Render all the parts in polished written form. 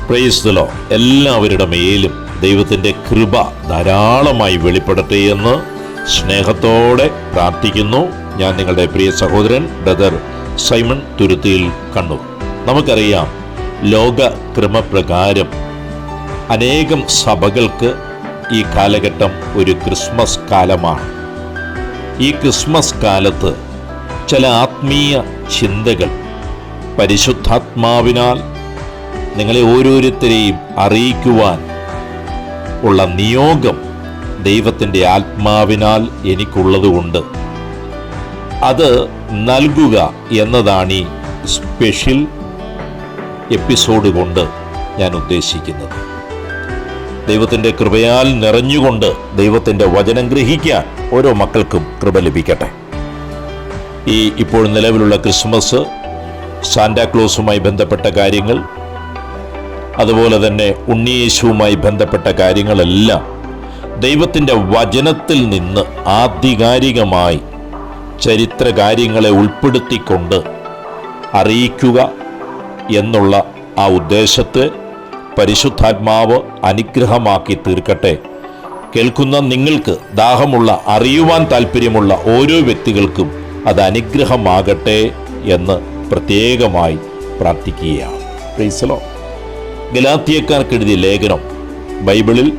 Price the Lord. എല്ലാവരുടെ മേലും ദൈവത്തിൻ്റെ കൃപ ധാരാളമായി വെളിപ്പെടട്ടെ എന്ന് സ്നേഹത്തോടെ പ്രാർത്ഥിക്കുന്നു. ഞാൻ നിങ്ങളുടെ പ്രിയ സഹോദരൻ ബ്രദർ സൈമൺ തുരുത്തിയിൽ കണ്ണൂർ. നമുക്കറിയാം, ലോക ക്രമപ്രകാരം അനേകം സഭകൾക്ക് ഈ കാലഘട്ടം ഒരു ക്രിസ്മസ് കാലമാണ്. ഈ ക്രിസ്മസ് കാലത്ത് ചില ആത്മീയ ചിന്തകൾ പരിശുദ്ധാത്മാവിനാൽ നിങ്ങളെ ഓരോരുത്തരെയും അറിയിക്കുവാൻ ഉള്ള നിയോഗം ദൈവത്തിൻ്റെ ആത്മാവിനാൽ എനിക്കുള്ളതുകൊണ്ട് അത് നൽകുക എന്നതാണ് ഈ സ്പെഷ്യൽ എപ്പിസോഡ് കൊണ്ട് ഞാൻ ഉദ്ദേശിക്കുന്നത്. ദൈവത്തിൻ്റെ കൃപയാൽ നിറഞ്ഞുകൊണ്ട് ദൈവത്തിൻ്റെ വചനം ഗ്രഹിക്കാൻ ഓരോ മക്കൾക്കും കൃപ ലഭിക്കട്ടെ. ഇപ്പോൾ നിലവിലുള്ള ക്രിസ്മസ്, സാന്റാക്ലോസുമായി ബന്ധപ്പെട്ട കാര്യങ്ങൾ, അതുപോലെ തന്നെ ഉണ്ണിയേശുവുമായി ബന്ധപ്പെട്ട കാര്യങ്ങളെല്ലാം ദൈവത്തിൻ്റെ വചനത്തിൽ നിന്ന് ആധികാരികമായി ചരിത്ര കാര്യങ്ങളെ ഉൾപ്പെടുത്തിക്കൊണ്ട് അറിയിക്കുക എന്നുള്ള ആ ഉദ്ദേശത്തെ പരിശുദ്ധാത്മാവ് അനുഗ്രഹമാക്കി തീർക്കട്ടെ. കേൾക്കുന്ന നിങ്ങൾക്ക്, ദാഹമുള്ള, അറിയുവാൻ താല്പര്യമുള്ള ഓരോ വ്യക്തികൾക്കും അത് അനുഗ്രഹമാകട്ടെ എന്ന് പ്രത്യേകമായി പ്രാർത്ഥിക്കുകയാണ്. Price the Lord. ഗലാത്യക്കാർക്കെഴുതിയ ലേഖനം, ബൈബിളിൽ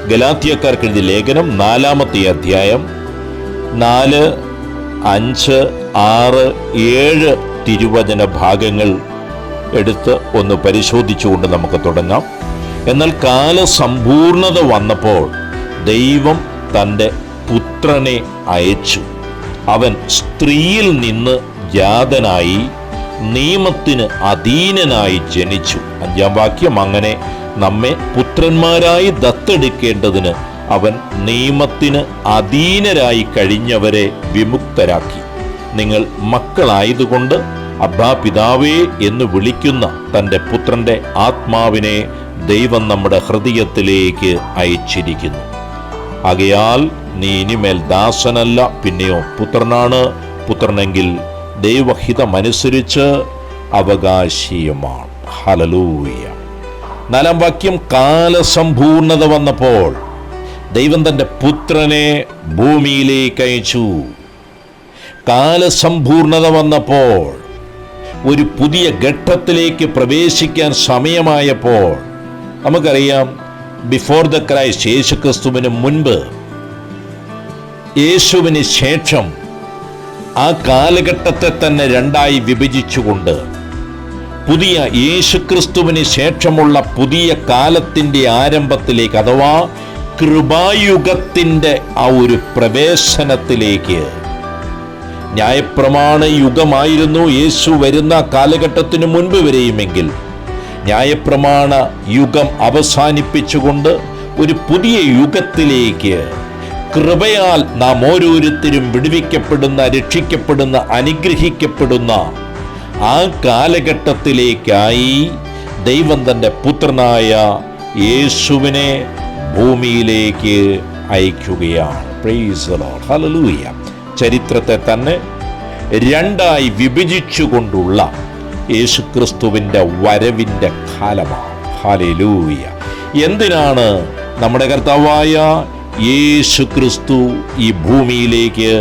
ഗലാത്യക്കാർക്കെഴുതിയ ലേഖനം 4-ാമത്തെ അധ്യായം 4, 5, 6, 7 തിരുവചന ഭാഗങ്ങൾ എടുത്ത് ഒന്ന് പരിശോധിച്ചുകൊണ്ട് നമുക്ക് തുടങ്ങാം. എന്നാൽ കാലസമ്പൂർണത വന്നപ്പോൾ ദൈവം തൻ്റെ പുത്രനെ അയച്ചു. അവൻ സ്ത്രീയിൽ നിന്ന് ജാതനായി നിയമത്തിന് അധീനനായി ജനിച്ചു. 5-ാം വാക്യം, അങ്ങനെ നമ്മെ പുത്രന്മാരായി ദത്തെടുക്കേണ്ടതിന് അവൻ നിയമത്തിന് അധീനരായി കഴിഞ്ഞവരെ വിമുക്തരാക്കി. നിങ്ങൾ മക്കളായതുകൊണ്ട് അബ്ബാ പിതാവേ എന്ന് വിളിക്കുന്ന തൻ്റെ പുത്രൻ്റെ ആത്മാവിനെ ദൈവം നമ്മുടെ ഹൃദയത്തിലേക്ക് അയച്ചിരിക്കുന്നു. ആകയാൽ നീ ഇനിമേൽ ദാസനല്ല, പിന്നെയോ പുത്രനാണ്. പുത്രനെങ്കിൽ ദൈവഹിതമനുസരിച്ച് അവകാശിയുമാണ്. ഹല്ലേലൂയ. 4-ാം വാക്യം, കാലസമ്പൂർണത വന്നപ്പോൾ ദൈവം തൻ്റെ പുത്രനെ ഭൂമിയിലേക്ക് അയച്ചു. കാലസമ്പൂർണത വന്നപ്പോൾ, ഒരു പുതിയ ഘട്ടത്തിലേക്ക് പ്രവേശിക്കാൻ സമയമായപ്പോൾ, നമുക്കറിയാം, ബിഫോർ ദ ക്രൈസ്റ്റ്, യേശുക്രിസ്തുവിന് മുൻപ്, യേശുവിന് ശേഷം, ആ കാലഘട്ടത്തെ തന്നെ രണ്ടായി വിഭജിച്ചുകൊണ്ട് പുതിയ യേശുക്രിസ്തുവിന് ശേഷമുള്ള പുതിയ കാലത്തിൻ്റെ ആരംഭത്തിലേക്ക്, അഥവാ കൃപായുഗത്തിൻ്റെ ആ ഒരു പ്രവേശനത്തിലേക്ക്. ന്യായപ്രമാണ യുഗമായിരുന്നു യേശു വരുന്ന കാലഘട്ടത്തിന് മുൻപ് വരെയുമെങ്കിൽ, ന്യായപ്രമാണ യുഗം അവസാനിപ്പിച്ചുകൊണ്ട് ഒരു പുതിയ യുഗത്തിലേക്ക് കൃപയാൽ നാം ഓരോരുത്തരും വിടുവിക്കപ്പെടുന്ന, രക്ഷിക്കപ്പെടുന്ന, അനുഗ്രഹിക്കപ്പെടുന്ന ആ കാലഘട്ടത്തിലേക്കായി ദൈവം തൻ്റെ പുത്രനായ യേശുവിനെ ഭൂമിയിലേക്ക് അയക്കുകയാണ്. Praise the Lord. ഹല്ലേലൂയ. ചരിത്രത്തെ തന്നെ രണ്ടായി വിഭജിച്ചുകൊണ്ടുള്ള യേശുക്രിസ്തുവിൻ്റെ വരവിൻ്റെ കാലമാണ്. ഹല്ലേലൂയ. എന്തിനാണ് നമ്മുടെ കർത്താവായ യേശുക്രിസ്തു ഈ ഭൂമിയിലേക്ക്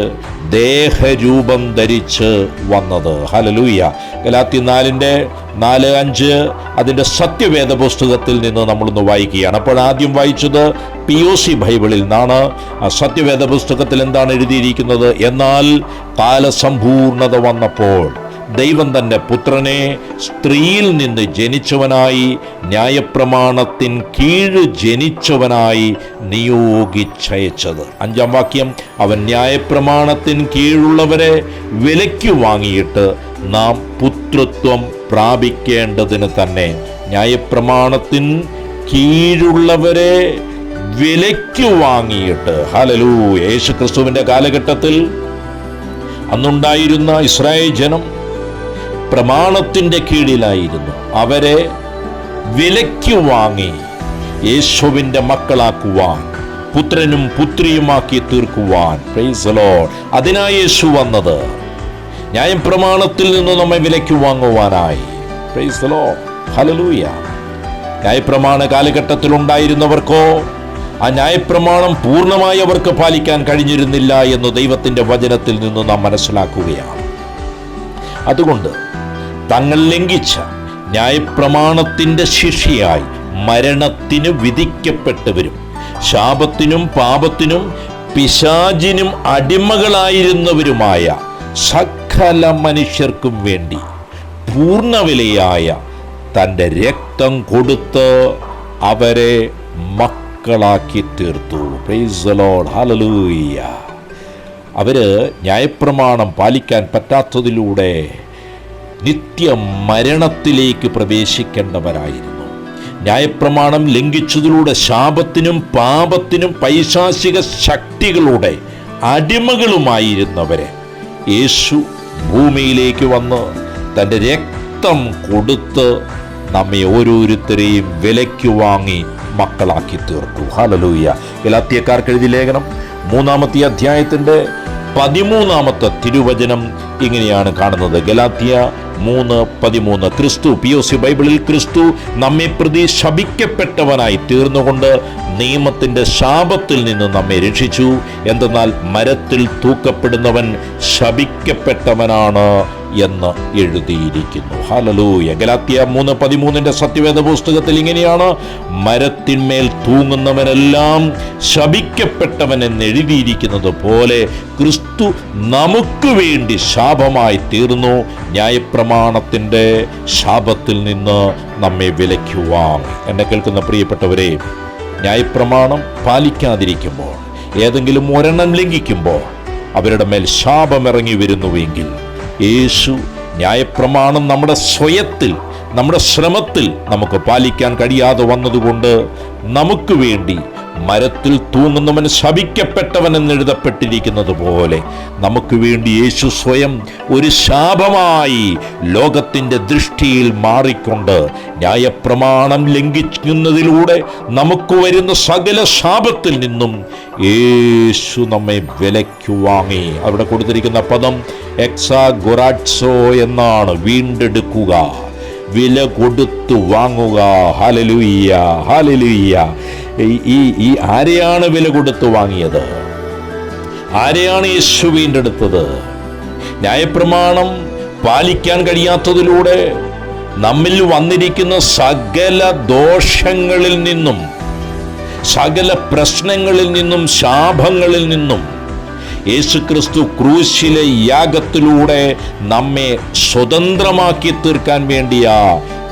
ദേഹരൂപം ധരിച്ച് വന്നത്? ഹല്ലേലൂയ. ഗലാത്യ 4:4-5 അതിൻ്റെ സത്യവേദ പുസ്തകത്തിൽ നിന്ന് നമ്മളൊന്ന് വായിക്കുകയാണ്. അപ്പോൾ ആദ്യം വായിച്ചത് POC ബൈബിളിൽ നിന്നാണ്. ആ സത്യവേദ പുസ്തകത്തിൽ എന്താണ് എഴുതിയിരിക്കുന്നത്? എന്നാൽ കാലസമ്പൂർണത വന്നപ്പോൾ ദൈവം തൻ്റെ പുത്രനെ സ്ത്രീയിൽ നിന്ന് ജനിച്ചവനായി, ന്യായപ്രമാണത്തിൻ കീഴ് ജനിച്ചവനായി നിയോഗിച്ചയച്ചത്. 5-ാം വാക്യം, അവൻ ന്യായപ്രമാണത്തിൻ കീഴുള്ളവരെ വിലയ്ക്ക് വാങ്ങിയിട്ട് നാം പുത്രത്വം പ്രാപിക്കേണ്ടതിന് തന്നെ. ന്യായപ്രമാണത്തിൻ കീഴുള്ളവരെ വിലയ്ക്ക് വാങ്ങിയിട്ട്. ഹല്ലേലൂയ. യേശുക്രിസ്തുവിൻ്റെ കാലഘട്ടത്തിൽ അന്നുണ്ടായിരുന്ന ഇസ്രായേൽ ജനം പ്രമാണത്തിൻ്റെ കീഴിലായിരുന്നു. അവരെ വിലയ്ക്ക് വാങ്ങി യേശുവിൻ്റെ മക്കളാക്കുവാൻ, പുത്രനും പുത്രിയുമാക്കി തീർക്കുവാൻ. Praise the Lord. അതിനായി യേശു വന്നത്. ന്യായപ്രമാണത്തിൽ നിന്ന് നമ്മെ വിലയ്ക്ക് വാങ്ങുവാനായി. Praise the Lord. ഹല്ലേലൂയ. ന്യായപ്രമാണ കാലഘട്ടത്തിൽ ഉണ്ടായിരുന്നവർക്കോ ആ ന്യായപ്രമാണം പൂർണ്ണമായി അവർക്ക് പാലിക്കാൻ കഴിഞ്ഞിരുന്നില്ല എന്ന് ദൈവത്തിൻ്റെ വചനത്തിൽ നിന്ന് നാം മനസ്സിലാക്കുകയാണ്. അതുകൊണ്ട് തങ്ങൾ ലംഘിച്ച ന്യായപ്രമാണത്തിൻ്റെ ശിക്ഷയായി മരണത്തിന് വിധിക്കപ്പെട്ടവരും ശാപത്തിനും പാപത്തിനും പിശാചിനും അടിമകളായിരുന്നവരുമായ സകല മനുഷ്യർക്കും വേണ്ടി പൂർണ്ണവിലയായ തൻ്റെ രക്തം കൊടുത്ത് അവരെ മക്കളാക്കി തീർത്തു. Price the Lord, hallelujah. അവര് ന്യായപ്രമാണം പാലിക്കാൻ പറ്റാത്തതിലൂടെ നിത്യ മരണത്തിലേക്ക് പ്രവേശിക്കേണ്ടവരായിരുന്നു. ന്യായപ്രമാണം ലംഘിച്ചതിലൂടെ ശാപത്തിനും പാപത്തിനും പൈശാചിക ശക്തികളുടെ അടിമകളുമായിരുന്നവരെ യേശു ഭൂമിയിലേക്ക് വന്ന് തൻ്റെ രക്തം കൊടുത്ത് നമ്മെ ഓരോരുത്തരെയും വിലയ്ക്ക് വാങ്ങി മക്കളാക്കി തീർത്തു. ഹല്ലേലൂയ. ഗലാത്യക്കാർക്ക് എഴുതിയ ലേഖനം 3-ാമത്തെ അധ്യായത്തിൻ്റെ 13-ാമത്തെ തിരുവചനം ഇങ്ങനെയാണ് കാണുന്നത്. ഗലാത്യ 3:13. ക്രിസ്തു, POC ബൈബിളിൽ, ക്രിസ്തു നമ്മെ പ്രതി ശപിക്കപ്പെട്ടവനായി തീർന്നുകൊണ്ട് നിയമത്തിൻ്റെ ശാപത്തിൽ നിന്ന് നമ്മെ രക്ഷിച്ചു. എന്തെന്നാൽ മരത്തിൽ തൂക്കപ്പെടുന്നവൻ ശപിക്കപ്പെട്ടവനാണ് എന്ന് എഴുതിയിരിക്കുന്നു. ഹല്ലേലൂയ. ഗലാത്യ 3:13 സത്യവേദ പുസ്തകത്തിൽ ഇങ്ങനെയാണ്: മരത്തിന്മേൽ തൂങ്ങുന്നവനെല്ലാം ശപിക്കപ്പെട്ടവൻ എന്ന് എഴുതിയിരിക്കുന്നത് പോലെ ക്രിസ്തു നമുക്ക് വേണ്ടി ശാപമായി തീർന്നു. ന്യായപ്രമാണത്തിൻ്റെ ശാപത്തിൽ നിന്ന് നമ്മെ വിലയ്ക്ക് വാങ്ങി. എന്നെ കേൾക്കുന്ന പ്രിയപ്പെട്ടവരെ, ന്യായപ്രമാണം പാലിക്കാതിരിക്കുമ്പോൾ, ഏതെങ്കിലും ഒരെണ്ണം ലംഘിക്കുമ്പോൾ അവരുടെ മേൽ ശാപമിറങ്ങി വരുന്നുവെങ്കിൽ യേശു ന്യായപ്രമാണം നമ്മുടെ സ്വയത്തിൽ, നമ്മുടെ ശ്രമത്തിൽ നമുക്ക് പാലിക്കാൻ കഴിയാതെ വന്നതുകൊണ്ട് നമുക്ക് വേണ്ടി മരത്തിൽ തൂങ്ങുന്നവൻ ശപിക്കപ്പെട്ടവൻ എന്നെഴുതപ്പെട്ടിരിക്കുന്നത് പോലെ നമുക്ക് വേണ്ടി യേശു സ്വയം ഒരു ശാപമായി ലോകത്തിൻ്റെ ദൃഷ്ടിയിൽ മാറിക്കൊണ്ട് ന്യായപ്രമാണം ലംഘിക്കുന്നതിലൂടെ നമുക്ക് വരുന്ന സകല ശാപത്തിൽ നിന്നും യേശു നമ്മെ വിലയ്ക്ക് വാങ്ങി. അവിടെ കൊടുത്തിരിക്കുന്ന പദം എക്സാഗൊറാറ്റ്സോ എന്നാണ്. വീണ്ടെടുക്കുക, വില കൊടുത്തു വാങ്ങുക. Hallelujah, hallelujah. ഈ ആരെയാണ് വില കൊടുത്തു വാങ്ങിയത്? ആരെയാണ് യേശു വീണ്ടെടുത്തത്? ന്യായപ്രമാണം പാലിക്കാൻ കഴിയാത്തതിലൂടെ നമ്മിൽ വന്നിരിക്കുന്ന സകല ദോഷങ്ങളിൽ നിന്നും, സകല പ്രശ്നങ്ങളിൽ നിന്നും, ശാപങ്ങളിൽ നിന്നും യേശുക്രിസ്തു ക്രൂശിലെ യാഗത്തിലൂടെ നമ്മെ സ്വതന്ത്രമാക്കി തീർക്കാൻ വേണ്ടിയാ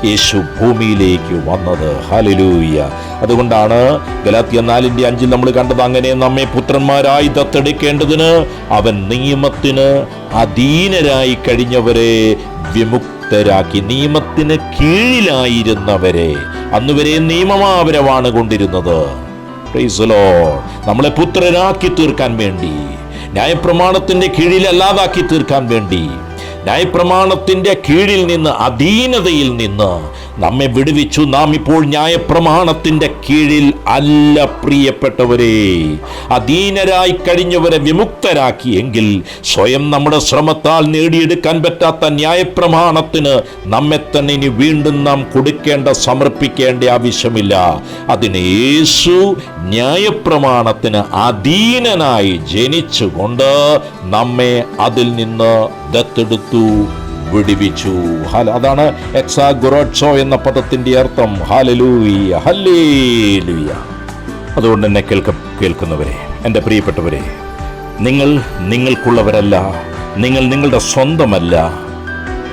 യേശു ഭൂമിയിലേക്ക് വന്നത്. ഹല്ലേലൂയ. അതുകൊണ്ടാണ് ഗലാത്യ 4:5 നമ്മൾ കണ്ടത്, അങ്ങനെ നമ്മെ പുത്രന്മാരായി ദത്തെടുക്കേണ്ടതിന് അവൻ നിയമത്തിന് അധീനരായി കഴിഞ്ഞവരെ വിമുക്തരാക്കി. നിയമത്തിന് കീഴിലായിരുന്നവരെ, അന്നുവരെ നിയമമാവരവാണ് കൊണ്ടിരുന്നത്. Price the Lord. നമ്മളെ പുത്രരാക്കി തീർക്കാൻ വേണ്ടി, ന്യായപ്രമാണത്തിന്റെ കീഴിൽ അല്ലാതാക്കി തീർക്കാൻ വേണ്ടി, ന്യായപ്രമാണത്തിന്റെ കീഴിൽ നിന്ന്, അധീനതയിൽ നിന്ന് നമ്മെ വിടുവിച്ചു. നാം ഇപ്പോൾ ന്യായപ്രമാണത്തിന്റെ കീഴിൽ അല്ല പ്രിയപ്പെട്ടവരെ. അധീനരായി കഴിഞ്ഞവരെ വിമുക്തരാക്കി. എങ്കിൽ സ്വയം നമ്മുടെ ശ്രമത്താൽ നേടിയെടുക്കാൻ പറ്റാത്ത ന്യായപ്രമാണത്തിന് നമ്മെ തന്നെ ഇനി വീണ്ടും നാം സമർപ്പിക്കേണ്ട ആവശ്യമില്ല. അതിന് യേശു ന്യായപ്രമാണത്തിന് അധീനനായി ജനിച്ചുകൊണ്ട് നമ്മെ അതിൽ നിന്ന് ദത്തെടുത്തു, വിടുവിച്ചു. അതാണ് എക്സാഗൊറാറ്റ്സോ എന്ന പദത്തിന്റെ അർത്ഥം. Hallelujah, hallelujah. അതുകൊണ്ട് എന്നെ കേൾക്കുന്നവരെ, എൻ്റെ പ്രിയപ്പെട്ടവരെ, നിങ്ങൾ നിങ്ങൾക്കുള്ളവരല്ല, നിങ്ങൾ നിങ്ങളുടെ സ്വന്തമല്ല.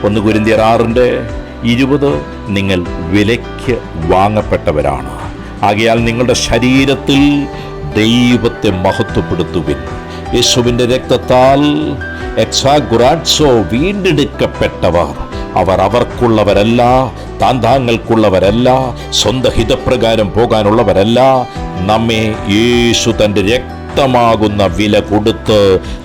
1 കൊരിന്ത്യർ 6:20 നിങ്ങൾ വിലയ്ക്ക് വാങ്ങപ്പെട്ടവരാണ്. ആകയാൽ നിങ്ങളുടെ ശരീരത്തിൽ ദൈവത്തെ മഹത്വപ്പെടുത്തുവിൻ. യേശുവിൻ്റെ രക്തത്താൽ എക്സാഗൊറാറ്റ്സോ വീണ്ടെടുക്കപ്പെട്ടവർ. അവർ അവർക്കുള്ളവരല്ല, താങ്കൾക്കുള്ളവരല്ല, സ്വന്തം ഹിതപ്രകാരം പോകാനുള്ളവരല്ല. നമ്മെ യേശു തൻ്റെ രക്തമാകുന്ന വില കൊടുത്ത്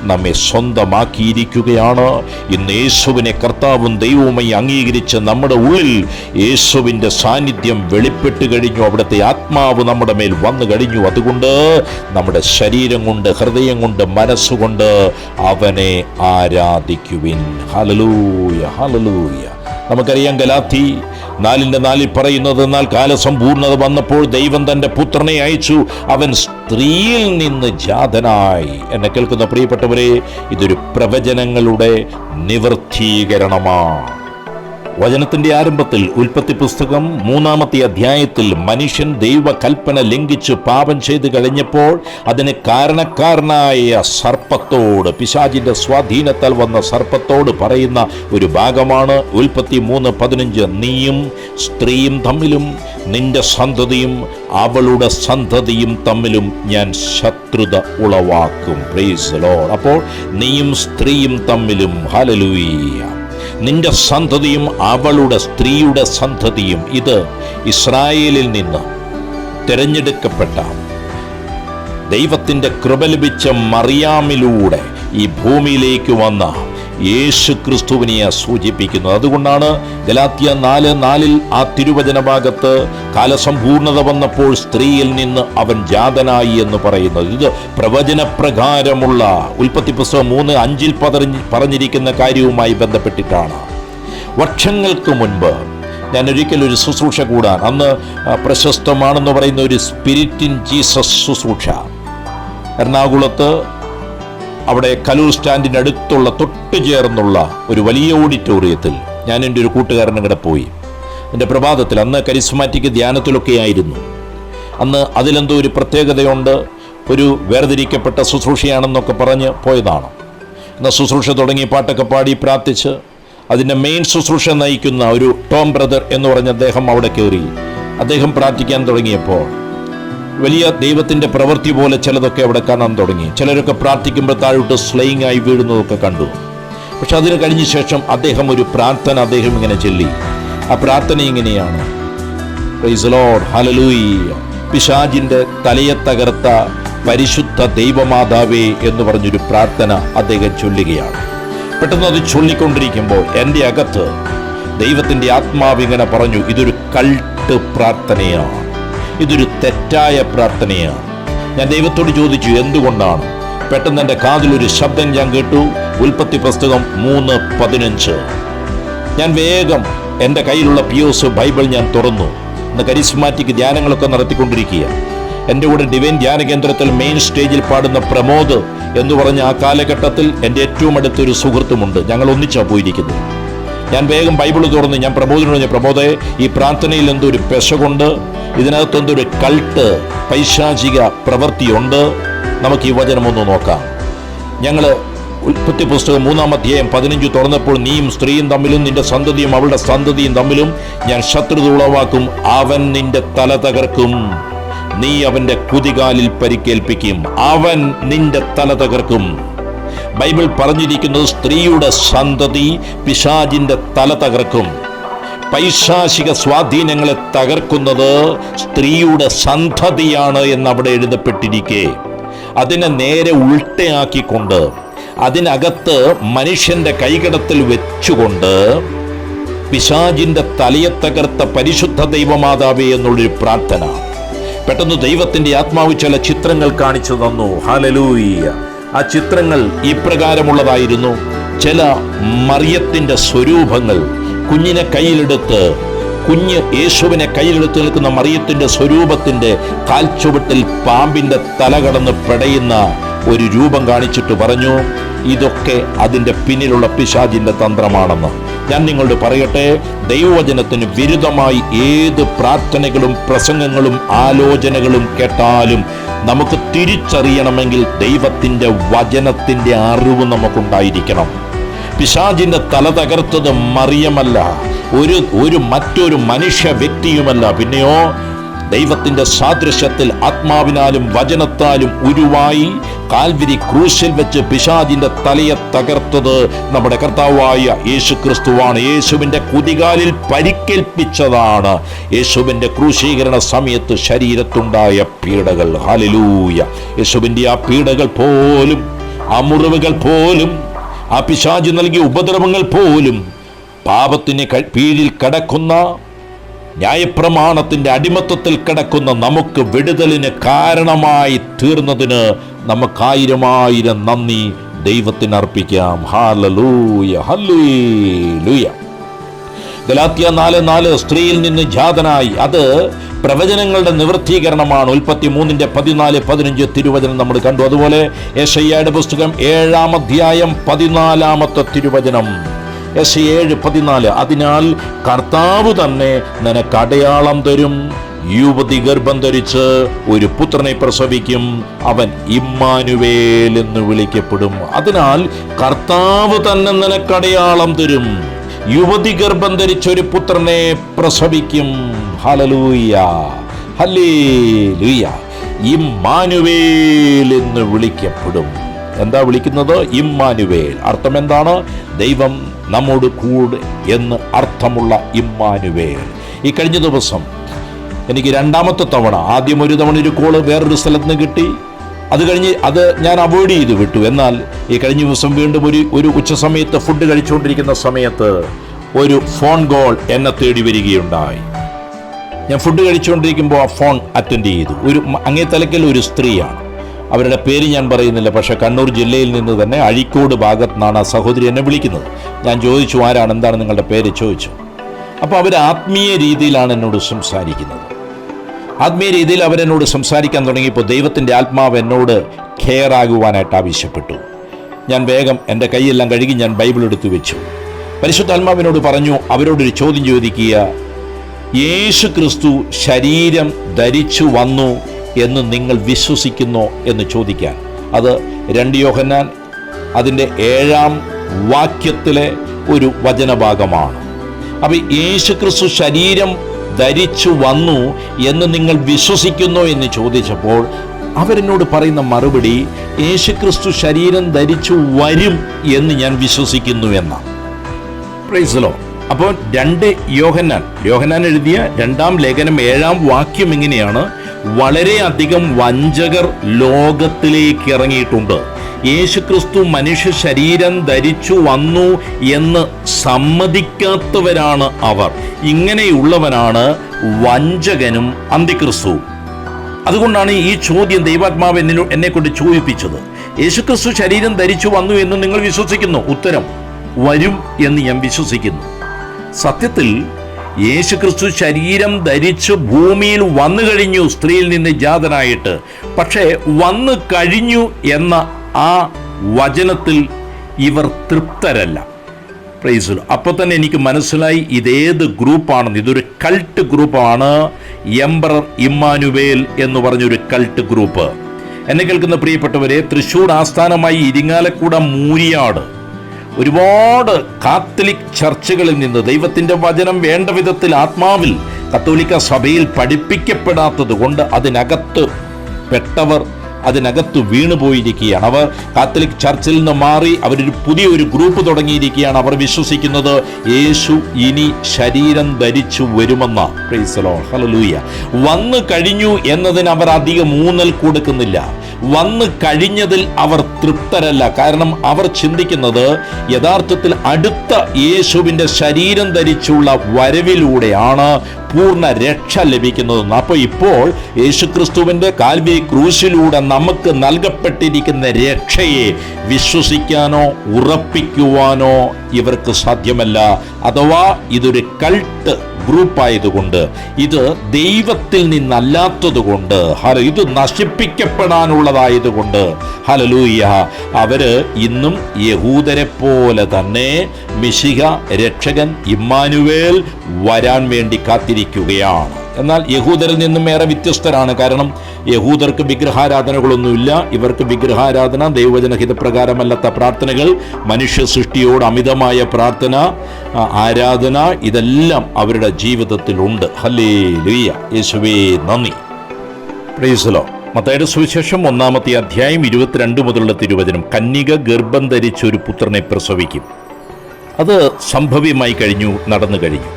നമ്മെ സ്വന്തമാക്കിയിരിക്കുകയാണ്. ഇന്ന് യേശുവിനെ കർത്താവും ദൈവവുമായി അംഗീകരിച്ച് നമ്മുടെ ഉള്ളിൽ യേശുവിൻ്റെ സാന്നിധ്യം വെളിപ്പെട്ട് കഴിഞ്ഞു. അവിടുത്തെ ആത്മാവ് നമ്മുടെ മേൽ വന്നു കഴിഞ്ഞു. അതുകൊണ്ട് നമ്മുടെ ശരീരം കൊണ്ട്, ഹൃദയം കൊണ്ട്, മനസ്സുകൊണ്ട് അവനെ ആരാധിക്കുവിൻ. Hallelujah, hallelujah. നമുക്കറിയാം ഗലാത്തി 4:4 പറയുന്നത്, എന്നാൽ കാലസമ്പൂർണത വന്നപ്പോൾ ദൈവം തൻ്റെ പുത്രനെ അയച്ചു, അവൻ സ്ത്രീയിൽ നിന്ന് ജാതനായി. എന്നെ കേൾക്കുന്ന പ്രിയപ്പെട്ടവരെ, ഇതൊരു പ്രവചനങ്ങളുടെ നിവർത്തീകരണമാണ്. വചനത്തിന്റെ ആരംഭത്തിൽ ഉൽപ്പത്തി പുസ്തകം 3-ാമത്തെ അധ്യായത്തിൽ മനുഷ്യൻ ദൈവകൽപ്പന ലംഘിച്ച് പാപം ചെയ്ത് കഴിഞ്ഞപ്പോൾ അതിന് കാരണക്കാരനായ സർപ്പത്തോട്, പിശാചിന്റെ സ്വാധീനത്താൽ വന്ന സർപ്പത്തോട് പറയുന്ന ഒരു ഭാഗമാണ് ഉൽപ്പത്തി 3:15. നീയും സ്ത്രീയും തമ്മിലും നിന്റെ സന്തതിയും അവളുടെ സന്തതിയും തമ്മിലും ഞാൻ ശത്രുത ഉളവാക്കും. Price the Lord. അപ്പോൾ നീയും സ്ത്രീയും തമ്മിലും, ഹല്ലേലൂയ, നിന്റെ സന്തതിയും അവളുടെ സ്ത്രീയുടെ സന്തതിയും. ഇത് ഇസ്രായേലിൽ നിന്ന് തിരഞ്ഞെടുക്കപ്പെട്ട ദൈവത്തിൻ്റെ കൃപ ലഭിച്ച മറിയാമിലൂടെ ഈ ഭൂമിയിലേക്ക് വന്ന യേശു ക്രിസ്തുവിനെ സൂചിപ്പിക്കുന്നത്. അതുകൊണ്ടാണ് ഗലാത്യ 4:4 ആ തിരുവചന ഭാഗത്ത് കാലസമ്പൂർണത വന്നപ്പോൾ സ്ത്രീയിൽ നിന്ന് അവൻ ജാതനായി എന്ന് പറയുന്നത്. ഇത് പ്രവചനപ്രകാരമുള്ള ഉൽപ്പത്തി പുസ്തകം 3:5 പറഞ്ഞിരിക്കുന്ന കാര്യവുമായി ബന്ധപ്പെട്ടിട്ടാണ്. വർഷങ്ങൾക്ക് മുൻപ് ഞാൻ ഒരിക്കലൊരു ശുശ്രൂഷ കൂടാൻ, അന്ന് പ്രശസ്തമാണെന്ന് പറയുന്ന ഒരു സ്പിരിറ്റ് ഇൻ ജീസസ് ശുശ്രൂഷ എറണാകുളത്ത്, അവിടെ കലൂർ സ്റ്റാൻഡിൻ്റെ അടുത്തുള്ള തൊട്ട് ചേർന്നുള്ള ഒരു വലിയ ഓഡിറ്റോറിയത്തിൽ ഞാൻ എൻ്റെ ഒരു കൂട്ടുകാരനും കൂടെ പോയി. എൻ്റെ പ്രഭാതത്തിൽ, അന്ന് കരിസ്മാറ്റിക് ധ്യാനത്തിലൊക്കെ ആയിരുന്നു. അന്ന് അതിലെന്തോ ഒരു പ്രത്യേകതയുണ്ട്, ഒരു വേർതിരിക്കപ്പെട്ട ശുശ്രൂഷയാണെന്നൊക്കെ പറഞ്ഞ് പോയതാണ്. എന്നാൽ ശുശ്രൂഷ തുടങ്ങി പാട്ടൊക്കെ പാടി പ്രാർത്ഥിച്ച് അതിൻ്റെ മെയിൻ ശുശ്രൂഷ നയിക്കുന്ന ഒരു ടോം ബ്രദർ എന്ന് പറഞ്ഞ അദ്ദേഹം അവിടെ കയറി. അദ്ദേഹം പ്രാർത്ഥിക്കാൻ തുടങ്ങിയപ്പോൾ വലിയ ദൈവത്തിൻ്റെ പ്രവൃത്തി പോലെ ചിലതൊക്കെ അവിടെ കാണാൻ തുടങ്ങി. ചിലരൊക്കെ പ്രാർത്ഥിക്കുമ്പോൾ താഴോട്ട് സ്ലൈങ് ആയി വീഴുന്നതൊക്കെ കണ്ടു. പക്ഷെ അതിന് കഴിഞ്ഞ ശേഷം ഒരു പ്രാർത്ഥന അദ്ദേഹം ഇങ്ങനെ ചൊല്ലി. ആ പ്രാർത്ഥന ഇങ്ങനെയാണ്, പ്രൈസ് ദി ലോർഡ്, ഹല്ലേലൂയ, പിശാചിൻ്റെ തലയെ തകർത്ത പരിശുദ്ധ ദൈവമാതാവേ എന്ന് പറഞ്ഞൊരു പ്രാർത്ഥന അദ്ദേഹം ചൊല്ലുകയാണ്. പെട്ടെന്ന് അത് ചൊല്ലിക്കൊണ്ടിരിക്കുമ്പോൾ എൻ്റെ അകത്ത് ദൈവത്തിൻ്റെ ആത്മാവ് ഇങ്ങനെ പറഞ്ഞു, ഇതൊരു കൾട്ട് പ്രാർത്ഥനയാണ്, ഇതൊരു തെറ്റായ പ്രാർത്ഥനയാണ്. ഞാൻ ദൈവത്തോട് ചോദിച്ചു എന്തുകൊണ്ടാണ്. പെട്ടെന്ന് എൻ്റെ കാതിലൊരു ശബ്ദം ഞാൻ കേട്ടു, ഉൽപ്പത്തി പുസ്തകം 3:15. ഞാൻ വേഗം എൻ്റെ കയ്യിലുള്ള POS ബൈബിൾ ഞാൻ തുറന്നു. ഇന്ന് കരിസ്മാറ്റിക് ധ്യാനങ്ങളൊക്കെ നടത്തിക്കൊണ്ടിരിക്കുക. എൻ്റെ കൂടെ ഡിവൈൻ ധ്യാന കേന്ദ്രത്തിൽ മെയിൻ സ്റ്റേജിൽ പാടുന്ന പ്രമോദ് എന്ന് പറഞ്ഞ ആ കാലഘട്ടത്തിൽ എൻ്റെ ഏറ്റവും അടുത്തൊരു സുഹൃത്തുമുണ്ട്. ഞങ്ങൾ ഒന്നിച്ചാണ് പോയിരിക്കുന്നത്. ഞാൻ വേഗം ബൈബിൾ തുറന്ന് ഞാൻ പ്രമോദിനോട് പറഞ്ഞു, പ്രമോദേ, ഈ പ്രാർത്ഥനയിൽ എന്തോ ഒരു പെശകൊണ്ട്, ഇതിനകത്ത് എന്തൊരു കൾട്ട് പൈശാചിക പ്രവൃത്തിയുണ്ട്, നമുക്ക് ഈ വചനം ഒന്ന് നോക്കാം. ഞങ്ങൾ ഉൽപ്പത്തി പുസ്തകം 3-ാം അധ്യായം 15 തുറന്നപ്പോൾ, നീയും സ്ത്രീയും തമ്മിലും നിന്റെ സന്തതിയും അവളുടെ സന്തതിയും തമ്മിലും ഞാൻ ശത്രുത ഉളവാക്കും, അവൻ നിന്റെ തല തകർക്കും, നീ അവന്റെ കുതികാലിൽ പരിക്കേൽപ്പിക്കും, അവൻ നിന്റെ തല തകർക്കും. ബൈബിൾ പറഞ്ഞിരിക്കുന്നത് സ്ത്രീയുടെ സന്തതി പിശാചിന്റെ തല തകർക്കും. പൈശാചിക സ്വാധീനങ്ങളെ തകർക്കുന്നത് സ്ത്രീയുടെ സന്തതിയാണ് എന്നവിടെ എഴുതപ്പെട്ടിരിക്കെ, അതിനെ നേരെ ഉൾട്ടയാക്കിക്കൊണ്ട് അതിനകത്ത് മനുഷ്യന്റെ കൈകടത്തിൽ വെച്ചുകൊണ്ട് പിശാചിന്റെ തലയെ തകർത്ത പരിശുദ്ധ ദൈവമാതാവേ എന്നുള്ളൊരു പ്രാർത്ഥന. പെട്ടെന്ന് ദൈവത്തിന്റെ ആത്മാവ് ചില ചിത്രങ്ങൾ കാണിച്ചു തന്നു. ഹല്ലേലൂയ. ആ ചിത്രങ്ങൾ ഇപ്രകാരമുള്ളതായിരുന്നു. ചില മറിയത്തിന്റെ സ്വരൂപങ്ങൾ കുഞ്ഞിനെ കയ്യിലെടുത്ത്, കുഞ്ഞ് യേശുവിനെ കയ്യിലെടുത്ത് നിൽക്കുന്ന മറിയത്തിന്റെ സ്വരൂപത്തിന്റെ കാൽച്ചുവട്ടിൽ പാമ്പിന്റെ തല കടന്ന് പെടയുന്ന ഒരു രൂപം കാണിച്ചിട്ട് പറഞ്ഞു, ഇതൊക്കെ അതിൻ്റെ പിന്നിലുള്ള പിശാചിന്റെ തന്ത്രമാണെന്ന്. ഞാൻ നിങ്ങളോട് പറയട്ടെ, ദൈവവചനത്തിന് വിരുദ്ധമായി ഏത് പ്രാർത്ഥനകളും പ്രസംഗങ്ങളും ആലോചനകളും കേട്ടാലും നമുക്ക് തിരിച്ചറിയണമെങ്കിൽ ദൈവത്തിൻ്റെ വചനത്തിൻ്റെ അറിവ് നമുക്കുണ്ടായിരിക്കണം. പിശാചിന്റെ തല തകർത്തത് മറിയമല്ല, മറ്റൊരു മനുഷ്യ വ്യക്തിയുമല്ല, പിന്നെയോ ദൈവത്തിന്റെ സാദൃശ്യത്തിൽ ആത്മാവിനാലും വചനത്താലും ഉരുവായി കാൽവരി ക്രൂശിൽ വെച്ച് പിശാചിന്റെ തലയെ തകർത്തത് നമ്മുടെ കർത്താവായ യേശു ക്രിസ്തുവാണ്. യേശുവിന്റെ കുതികാലിൽ പരിക്കേൽപ്പിച്ചതാണ് യേശുവിന്റെ ക്രൂശീകരണ സമയത്ത് ശരീരത്തുണ്ടായ പീഡകൾ. ഹല്ലേലൂയ. യേശുവിന്റെ ആ പീഡകൾ പോലും, ആ മുറിവുകൾ പോലും, ആ പിശാച് നൽകിയ ഉപദ്രവങ്ങൾ പോലും പാപത്തിന് കീഴിൽ കിടക്കുന്ന, ന്യായപ്രമാണത്തിന്റെ അടിമത്തത്തിൽ കിടക്കുന്ന നമുക്ക് വിടുതലിന് കാരണമായി തീർന്നതിന് നമുക്ക് 1000 നന്ദി ദൈവത്തിന് അർപ്പിക്കാം. Hallelujah, hallelujah. ഗലാത്യ 4:4 സ്ത്രീയിൽ നിന്ന് ജാതനായി, അത് പ്രവചനങ്ങളുടെ നിവൃത്തീകരണമാണ്. ഉൽപ്പത്തി 3:14-15 തിരുവചനം നമ്മൾ കണ്ടു. അതുപോലെ യെശയ്യായുടെ പുസ്തകം 7-ാം അധ്യായം 14-ാമത്തെ തിരുവചനം, യെശയ്യാ 7:14, അതിനാൽ കർത്താവ് തന്നെ നിനക്ക് അടയാളം തരും, യുവതി ഗർഭം ധരിച്ച് ഒരു പുത്രനെ പ്രസവിക്കും, അവൻ ഇമ്മാനുവേൽ എന്ന് വിളിക്കപ്പെടും. അതിനാൽ കർത്താവ് തന്നെ നിനക്ക് അടയാളം തരും, യുവതി ഗർഭം ധരിച്ചൊരു പുത്രനെ പ്രസവിക്കും. Hallelujah, hallelujah. ഇമ്മാനുവേൽ എന്ന് വിളിക്കപ്പെടും. എന്താ വിളിക്കുന്നത്? ഇമ്മാനുവേൽ. അർത്ഥം എന്താണ്? ദൈവം നമ്മോട് കൂടെ എന്ന് അർത്ഥമുള്ള ഇമ്മാനുവേൽ. ഈ കഴിഞ്ഞ ദിവസം എനിക്ക് രണ്ടാമത്തെ തവണ, ആദ്യം ഒരു തവണ ഒരു കോള് വേറൊരു സ്ഥലത്ത് നിന്ന് കിട്ടി, അത് കഴിഞ്ഞ് അത് ഞാൻ അവോയ്ഡ് ചെയ്ത് വിട്ടു. എന്നാൽ ഈ കഴിഞ്ഞ ദിവസം വീണ്ടും ഒരു ഉച്ച സമയത്ത് ഫുഡ് കഴിച്ചുകൊണ്ടിരിക്കുന്ന സമയത്ത് ഒരു ഫോൺ കോൾ എന്നെ തേടി വരികയുണ്ടായി. ഞാൻ ഫുഡ് കഴിച്ചുകൊണ്ടിരിക്കുമ്പോൾ ആ ഫോൺ അറ്റൻഡ് ചെയ്തു. അങ്ങേ തലക്കൽ ഒരു സ്ത്രീയാണ്. അവരുടെ പേര് ഞാൻ പറയുന്നില്ല, പക്ഷേ കണ്ണൂർ ജില്ലയിൽ നിന്ന് തന്നെ അഴീക്കോട് ഭാഗത്ത് നിന്നാണ് ആ സഹോദരി എന്നെ വിളിക്കുന്നത്. ഞാൻ ചോദിച്ചു, ആരാണ്, എന്താണ് നിങ്ങളുടെ പേര് ചോദിച്ചു. അപ്പോൾ അവർ ആത്മീയ രീതിയിലാണ് എന്നോട് സംസാരിക്കുന്നത്. ആത്മീയ രീതിയിൽ അവരെന്നോട് സംസാരിക്കാൻ തുടങ്ങിയപ്പോൾ ദൈവത്തിൻ്റെ ആത്മാവ് എന്നോട് കെയർ ആകുവാനായിട്ട് ആവശ്യപ്പെട്ടു. ഞാൻ വേഗം എൻ്റെ കൈയെല്ലാം കഴുകി ഞാൻ ബൈബിൾ എടുത്തു വെച്ചു. പരിശുദ്ധാത്മാവിനോട് പറഞ്ഞു, അവരോടൊരു ചോദ്യം ചോദിക്കുക, യേശു ക്രിസ്തു ശരീരം ധരിച്ചു വന്നു എന്ന് നിങ്ങൾ വിശ്വസിക്കുന്നോ എന്ന് ചോദിക്കാൻ. അത് 2 യോഹന്നാൻ അതിൻ്റെ 7-ാം വാക്യത്തിലെ ഒരു വചനഭാഗമാണ്. അപ്പോൾ യേശു ക്രിസ്തു ശരീരം ധരിച്ചു വന്നു എന്ന് നിങ്ങൾ വിശ്വസിക്കുന്നോ എന്ന് ചോദിച്ചപ്പോൾ അവരെന്നോട് പറയുന്ന മറുപടി, യേശുക്രിസ്തു ശരീരം ധരിച്ചു വരും എന്ന് ഞാൻ വിശ്വസിക്കുന്നു എന്നാണ്. Price the Lord. അപ്പോൾ 2 യോഹന്നാൻ എഴുതിയ 2-ാം ലേഖനം 7-ാം വാക്യം ഇങ്ങനെയാണ്, വളരെയധികം വഞ്ചകർ ലോകത്തിലേക്ക് ഇറങ്ങിയിട്ടുണ്ട്. യേശുക്രിസ്തു മനുഷ്യ ശരീരം ധരിച്ചു വന്നു എന്ന് സമ്മതിക്കാത്തവരാണ് അവർ. ഇങ്ങനെയുള്ളവനാണ് വഞ്ചകനും അന്തിക്രിസ്തുവും. അതുകൊണ്ടാണ് ഈ ചോദ്യം ദൈവാത്മാവ് എന്നെ കൊണ്ട് ചോദിപ്പിച്ചത്. യേശുക്രിസ്തു ശരീരം ധരിച്ചു വന്നു എന്ന് നിങ്ങൾ വിശ്വസിക്കുന്നു? ഉത്തരം, വരും എന്ന് ഞാൻ വിശ്വസിക്കുന്നു. സത്യത്തിൽ യേശുക്രിസ്തു ശരീരം ധരിച്ച് ഭൂമിയിൽ വന്നു കഴിഞ്ഞു, സ്ത്രീയിൽ നിന്ന് ജാതനായിട്ട്. പക്ഷേ വന്നു കഴിഞ്ഞു എന്ന ആ വചനത്തിൽ ഇവർ തൃപ്തരല്ല. പ്രൈസ്. അപ്പോൾ തന്നെ എനിക്ക് മനസ്സിലായി ഇതേത് ഗ്രൂപ്പാണെന്ന്. ഇതൊരു കൾട്ട് ഗ്രൂപ്പാണ്. എംപറർ ഇമ്മാനുവേൽ എന്ന് പറഞ്ഞൊരു കൾട്ട് ഗ്രൂപ്പ്. എന്നെ കേൾക്കുന്ന പ്രിയപ്പെട്ടവരെ, തൃശ്ശൂർ ആസ്ഥാനമായി ഇരിങ്ങാലക്കുട മൂരിയാട് ഒരുപാട് കാത്തലിക് ചർച്ചുകളിൽ നിന്ന് ദൈവത്തിൻ്റെ വചനം വേണ്ട വിധത്തിൽ ആത്മാവിൽ കത്തോലിക്ക സഭയിൽ പഠിപ്പിക്കപ്പെടാത്തത് കൊണ്ട് അതിനകത്ത് പെട്ടവർ അതിനകത്ത് വീണുപോയിരിക്കുകയാണ്. അവർ കാത്തലിക് ചർച്ചിൽ നിന്ന് മാറി അവരൊരു പുതിയൊരു ഗ്രൂപ്പ് തുടങ്ങിയിരിക്കുകയാണ്. അവർ വിശ്വസിക്കുന്നത് യേശു ഇനി ശരീരം ധരിച്ചു വരുമെന്ന. Price the Lord, hallelujah. വന്നു കഴിഞ്ഞു എന്നതിന് അവർ അധികം ഊന്നൽ കൊടുക്കുന്നില്ല. വന്നു കഴിഞ്ഞതിൽ അവർ തൃപ്തരല്ല. കാരണം അവർ ചിന്തിക്കുന്നത് യഥാർത്ഥത്തിൽ അടുത്ത യേശുവിൻ്റെ ശരീരം ധരിച്ചുള്ള വരവിലൂടെയാണ് പൂർണ്ണ രക്ഷ ലഭിക്കുന്നതെന്ന്. അപ്പോൾ ഇപ്പോൾ യേശുക്രിസ്തുവിൻ്റെ കാൽവരി ക്രൂശിലൂടെ നമുക്ക് നൽകപ്പെട്ടിരിക്കുന്ന രക്ഷയെ വിശ്വസിക്കാനോ ഉറപ്പിക്കുവാനോ ഇവർക്ക് സാധ്യമല്ല. അഥവാ ഇതൊരു കൾട്ട് ഗ്രൂപ്പായതുകൊണ്ട്, ഇത് ദൈവത്തിൽ നിന്നല്ലാത്തതുകൊണ്ട്, ഇത് നശിപ്പിക്കപ്പെടാനുള്ളതായതുകൊണ്ട്, ഹല്ലേലൂയ, അവര് ഇന്നും യഹൂദരെ പോലെ തന്നെ മിശിഹ രക്ഷകൻ ഇമ്മാനുവേൽ വരാൻ വേണ്ടി കാത്തിരിക്കുകയാണ്. എന്നാൽ യഹൂദരിൽ നിന്നും ഏറെ വ്യത്യസ്തരാണ്. കാരണം യഹൂദർക്ക് വിഗ്രഹാരാധനകളൊന്നുമില്ല. ഇവർക്ക് വിഗ്രഹാരാധന, ദൈവവചന ഹിതപ്രകാരമല്ലാത്ത പ്രാർത്ഥനകൾ, മനുഷ്യ സൃഷ്ടിയോട് അമിതമായ പ്രാർത്ഥന, ആരാധന, ഇതെല്ലാം അവരുടെ ജീവിതത്തിലുണ്ട്. ഹല്ലേലൂയ, യേശുവേ നന്ദി. Price the Lord. മത്തായിയുടെ സുവിശേഷം 1-ാമത്തെ അധ്യായം 22 മുതലുള്ള തിരുവചനം, കന്യക ഗർഭം ധരിച്ച് ഒരു പുത്രനെ പ്രസവിക്കും. അത് സംഭവ്യമായി കഴിഞ്ഞു, നടന്നു കഴിഞ്ഞു.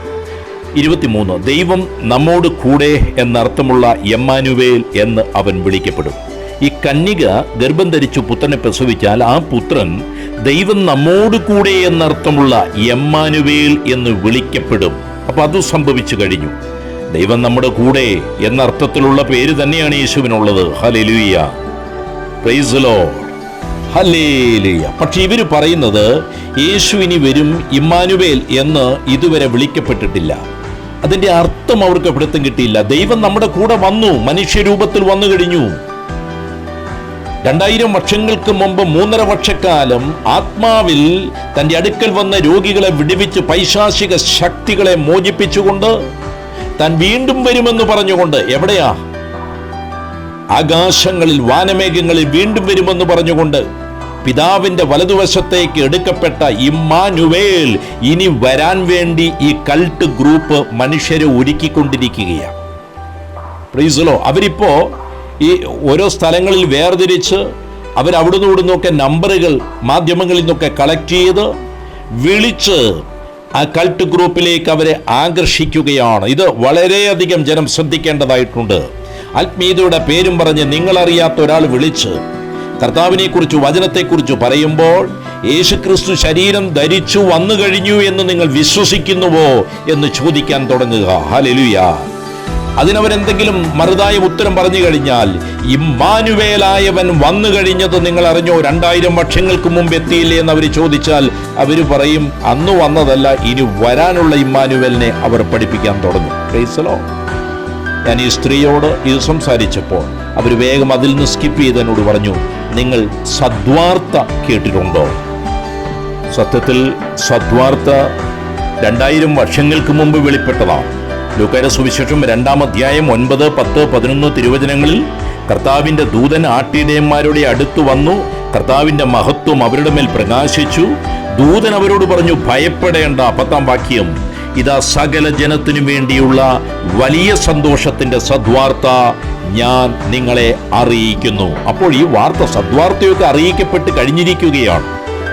23, ദൈവം നമ്മോട് കൂടെ എന്നർത്ഥമുള്ള എമ്മാനുവേൽ എന്ന് അവൻ വിളിക്കപ്പെടും. ഈ കന്യക ഗർഭം ധരിച്ചു പുത്രനെ പ്രസവിച്ചാൽ ആ പുത്രൻ ദൈവം നമ്മോട് കൂടെ എന്നർത്ഥമുള്ള എമ്മാനുവേൽ എന്ന് വിളിക്കപ്പെടും. അപ്പോൾ അത് സംഭവിച്ചു കഴിഞ്ഞു. ദൈവം നമ്മുടെ കൂടെ എന്നർത്ഥത്തിലുള്ള പേര് തന്നെയാണ് യേശുവിനുള്ളത്. Hallelujah, praise the Lord, hallelujah. പക്ഷെ ഇവർ പറയുന്നത് യേശു ഇനി വരും, ഇമ്മാനുവേൽ എന്ന് ഇതുവരെ വിളിക്കപ്പെട്ടിട്ടില്ല. അതിൻ്റെ അർത്ഥം അവർക്ക് പിടുത്തം കിട്ടിയില്ല. ദൈവം നമ്മുടെ കൂടെ വന്നു, മനുഷ്യരൂപത്തിൽ വന്നു കഴിഞ്ഞു. 2000 വർഷങ്ങൾക്ക് മുമ്പ് 3.5 വർഷക്കാലം ആത്മാവിൽ തൻ്റെ അടുക്കൽ വന്ന രോഗികളെ വിടുവിച്ച് പൈശാചിക ശക്തികളെ മോചിപ്പിച്ചുകൊണ്ട് താൻ വീണ്ടും വരുമെന്ന് പറഞ്ഞുകൊണ്ട്, എവിടെയാ? ആകാശങ്ങളിൽ, വാനമേഘങ്ങളിൽ വീണ്ടും വരുമെന്ന് പറഞ്ഞുകൊണ്ട് പിതാവിന്റെ വലതുവശത്തേക്ക് എടുക്കപ്പെട്ട ഇമ്മാനുവേൽ ഇനി വരാൻ വേണ്ടി ഈ കൾട്ട് ഗ്രൂപ്പ് മനുഷ്യരെ ഒരുക്കിക്കൊണ്ടിരിക്കുകയാണ്. Price the Lord. അവരിപ്പോ ഈ ഓരോ സ്ഥലങ്ങളിൽ വേർതിരിച്ച് അവരവിടുന്ന് ഇവിടുന്നൊക്കെ നമ്പറുകൾ മാധ്യമങ്ങളിൽ നിന്നൊക്കെ കളക്ട് ചെയ്ത് വിളിച്ച് ആ കൾട്ട് ഗ്രൂപ്പിലേക്ക് അവരെ ആകർഷിക്കുകയാണ്. ഇത് വളരെയധികം ജനം ശ്രദ്ധിക്കേണ്ടതായിട്ടുണ്ട്. ആത്മീയതയുടെ പേരും പറഞ്ഞ് നിങ്ങളറിയാത്ത ഒരാൾ വിളിച്ച് കർത്താവിനെക്കുറിച്ച്, വചനത്തെക്കുറിച്ച് പറയുമ്പോൾ യേശുക്രിസ്തു ശരീരം ധരിച്ചു വന്നു കഴിഞ്ഞു എന്ന് നിങ്ങൾ വിശ്വസിക്കുന്നുവോ എന്ന് ചോദിക്കാൻ തുടങ്ങുക. ഹല്ലേലൂയ. അതിനവരെന്തെങ്കിലും മറുതായ ഉത്തരം പറഞ്ഞു കഴിഞ്ഞാൽ, ഇമ്മാനുവേലായവൻ വന്നു കഴിഞ്ഞത് നിങ്ങൾ അറിഞ്ഞോ? 2000 വർഷങ്ങൾക്ക് മുമ്പ് എത്തിയില്ലേ എന്ന് അവർ ചോദിച്ചാൽ അവർ പറയും, അന്ന് വന്നതല്ല, ഇനി വരാനുള്ള ഇമ്മാനുവേലിനെ അവർ പഠിപ്പിക്കാൻ തുടങ്ങും. Price the Lord. ഞാൻ ഈ സ്ത്രീയോട് ഇത് സംസാരിച്ചപ്പോൾ അവർ വേഗം അതിൽ നിന്ന് സ്കിപ്പ് ചെയ്ത് എന്നോട് പറഞ്ഞു, നിങ്ങൾ സദ്വാർത്ത കേട്ടിട്ടുണ്ടോ? സത്യത്തിൽ സദ്വാർത്ത 2000 വർഷങ്ങൾക്ക് മുമ്പ് വെളിപ്പെട്ടതാണ്. ലൂക്കായുടെ സുവിശേഷം 2-ാം അധ്യായം 9, 10, 11 തിരുവചനങ്ങളിൽ കർത്താവിൻ്റെ ദൂതൻ ആട്ടിടയന്മാരുടെ അടുത്ത് വന്നു, കർത്താവിൻ്റെ മഹത്വം അവരുടെ മേൽ പ്രകാശിച്ചു. ദൂതൻ അവരോട് പറഞ്ഞു, ഭയപ്പെടേണ്ട. 10-ാം വാക്യം, ഇതാ സകല ജനത്തിനു വേണ്ടിയുള്ള വലിയ സന്തോഷത്തിന്റെ സദ്വാർത്ത ഞാൻ നിങ്ങളെ അറിയിക്കുന്നു. അപ്പോൾ ഈ വാർത്ത, സദ്വാർത്തയൊക്കെ അറിയിക്കപ്പെട്ട് കഴിഞ്ഞിരിക്കുകയാണ്.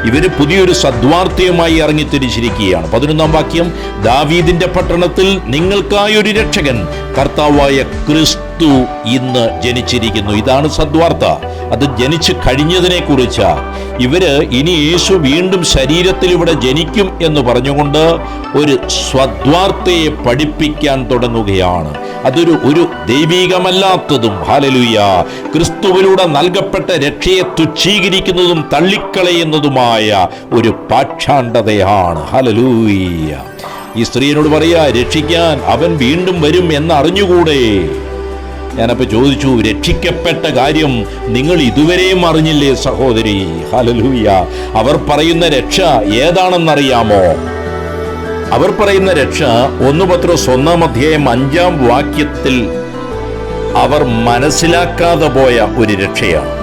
ഇവര് പുതിയൊരു സദ്വാർത്തയുമായി ഇറങ്ങിത്തിരിച്ചിരിക്കുകയാണ്. 11-ാം വാക്യം, ദാവീദിന്റെ പട്ടണത്തിൽ നിങ്ങൾക്കായൊരു രക്ഷകൻ, കർത്താവായ ക്രിസ്തു ഇന്ന് ജനിച്ചിരിക്കുന്നു. ഇതാണ് സദ്വാർത്ത. അത് ജനിച്ചു കഴിഞ്ഞതിനെ കുറിച്ച് ഇവര് ഇനി യേശു വീണ്ടും ശരീരത്തിൽ ഇവിടെ ജനിക്കും എന്ന് പറഞ്ഞുകൊണ്ട് ഒരു സദ്വാർത്തയെ പഠിപ്പിക്കാൻ തുടങ്ങുകയാണ്. അതൊരു ദൈവികമല്ലാത്തതും, ഹല്ലേലൂയ, ക്രിസ്തുവിലൂടെ നൽകപ്പെട്ട രക്ഷയെ തുച്ഛീകരിക്കുന്നതും തള്ളിക്കളയുന്നതുമായ ഒരു പാഷാണ്ഡതയാണ്. ഹല്ലേലൂയ. ഈ സ്ത്രീയോട് പറയാ, രക്ഷിക്കാൻ അവൻ വീണ്ടും വരും എന്നറിഞ്ഞുകൂടെ? ഞാനപ്പോൾ ചോദിച്ചു, രക്ഷിക്കപ്പെട്ട കാര്യം നിങ്ങൾ ഇതുവരെയും അറിഞ്ഞില്ലേ സഹോദരി? ഹല്ലേലൂയ. അവർ പറയുന്ന രക്ഷ ഏതാണെന്നറിയാമോ? അവർ പറയുന്ന രക്ഷ 1 പത്രോസ് 1-ാം അധ്യായം 5-ാം വാക്യത്തിൽ അവർ മനസ്സിലാക്കാതെ പോയ ഒരു രക്ഷയാണ്.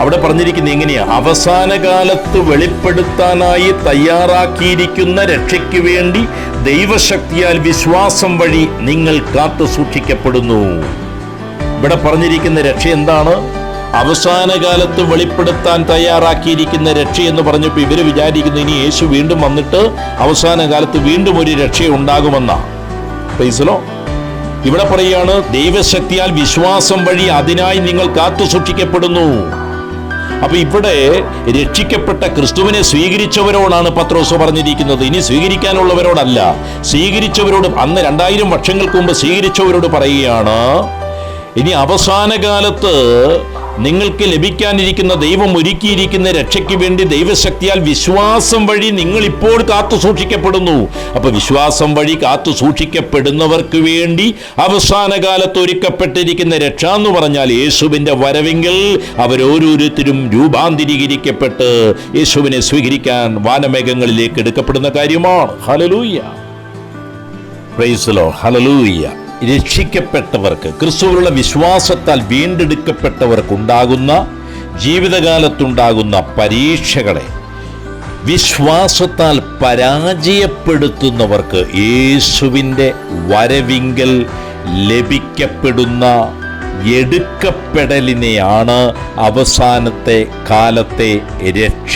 അവിടെ പറഞ്ഞിരിക്കുന്നത് എങ്ങനെയാ? അവസാന കാലത്ത് വെളിപ്പെടുത്താനായി തയ്യാറാക്കിയിരിക്കുന്ന രക്ഷയ്ക്ക് വേണ്ടി ദൈവശക്തിയാൽ വിശ്വാസം വഴി നിങ്ങൾ കാത്തു സൂക്ഷിക്കപ്പെടുന്നു. ഇവിടെ പറഞ്ഞിരിക്കുന്ന രക്ഷ എന്താണ്? അവസാന കാലത്ത് വെളിപ്പെടുത്താൻ തയ്യാറാക്കിയിരിക്കുന്ന രക്ഷ എന്ന് പറഞ്ഞപ്പോൾ ഇവര് വിചാരിക്കുന്നു ഇനി യേശു വീണ്ടും വന്നിട്ട് അവസാന കാലത്ത് വീണ്ടും ഒരു രക്ഷ ഉണ്ടാകുമെന്നാ. Price the Lord. ഇവിടെ പറയുകയാണ്, ദൈവശക്തിയാൽ വിശ്വാസം വഴി അതിനായി നിങ്ങൾ കാത്തു സൂക്ഷിക്കപ്പെടുന്നു. അപ്പൊ ഇവിടെ രക്ഷിക്കപ്പെട്ട ക്രിസ്തുവിനെ സ്വീകരിച്ചവരോടാണ് പത്രോസ് പറഞ്ഞിരിക്കുന്നത്, ഇനി സ്വീകരിക്കാനുള്ളവരോടല്ല. സ്വീകരിച്ചവരോട്, അന്ന് 2000 വർഷങ്ങൾക്ക് മുമ്പ് സ്വീകരിച്ചവരോട് പറയുകയാണ്, ഇനി അവസാന കാലത്ത് നിങ്ങൾക്ക് ലഭിക്കാനിരിക്കുന്ന ദൈവം ഒരുക്കിയിരിക്കുന്ന രക്ഷയ്ക്ക് വേണ്ടി ദൈവശക്തിയാൽ വിശ്വാസം വഴി നിങ്ങൾ ഇപ്പോൾ കാത്തു സൂക്ഷിക്കപ്പെടുന്നു. അപ്പൊ വിശ്വാസം വഴി കാത്തു സൂക്ഷിക്കപ്പെടുന്നവർക്ക് വേണ്ടി അവസാന കാലത്ത് ഒരുക്കപ്പെട്ടിരിക്കുന്ന രക്ഷ എന്ന് പറഞ്ഞാൽ യേശുവിന്റെ വരവെങ്കിൽ അവരോരോരുത്തരും രൂപാന്തരീകരിക്കപ്പെട്ട് യേശുവിനെ സ്വീകരിക്കാൻ വാനമേഘങ്ങളിലേക്ക് എടുക്കപ്പെടുന്ന കാര്യമാണ്. Hallelujah. Praise the Lord. Hallelujah. രക്ഷിക്കപ്പെട്ടവർക്ക്, ക്രിസ്തുവിലുള്ള വിശ്വാസത്താൽ വീണ്ടെടുക്കപ്പെട്ടവർക്കുണ്ടാകുന്ന ജീവിതകാലത്തുണ്ടാകുന്ന പരീക്ഷകളെ വിശ്വാസത്താൽ പരാജയപ്പെടുത്തുന്നവർക്ക് യേശുവിൻ്റെ വരവിങ്കൽ ലഭിക്കപ്പെടുന്ന എടുക്കപ്പെടലിനെയാണ് അവസാനത്തെ കാലത്തെ രക്ഷ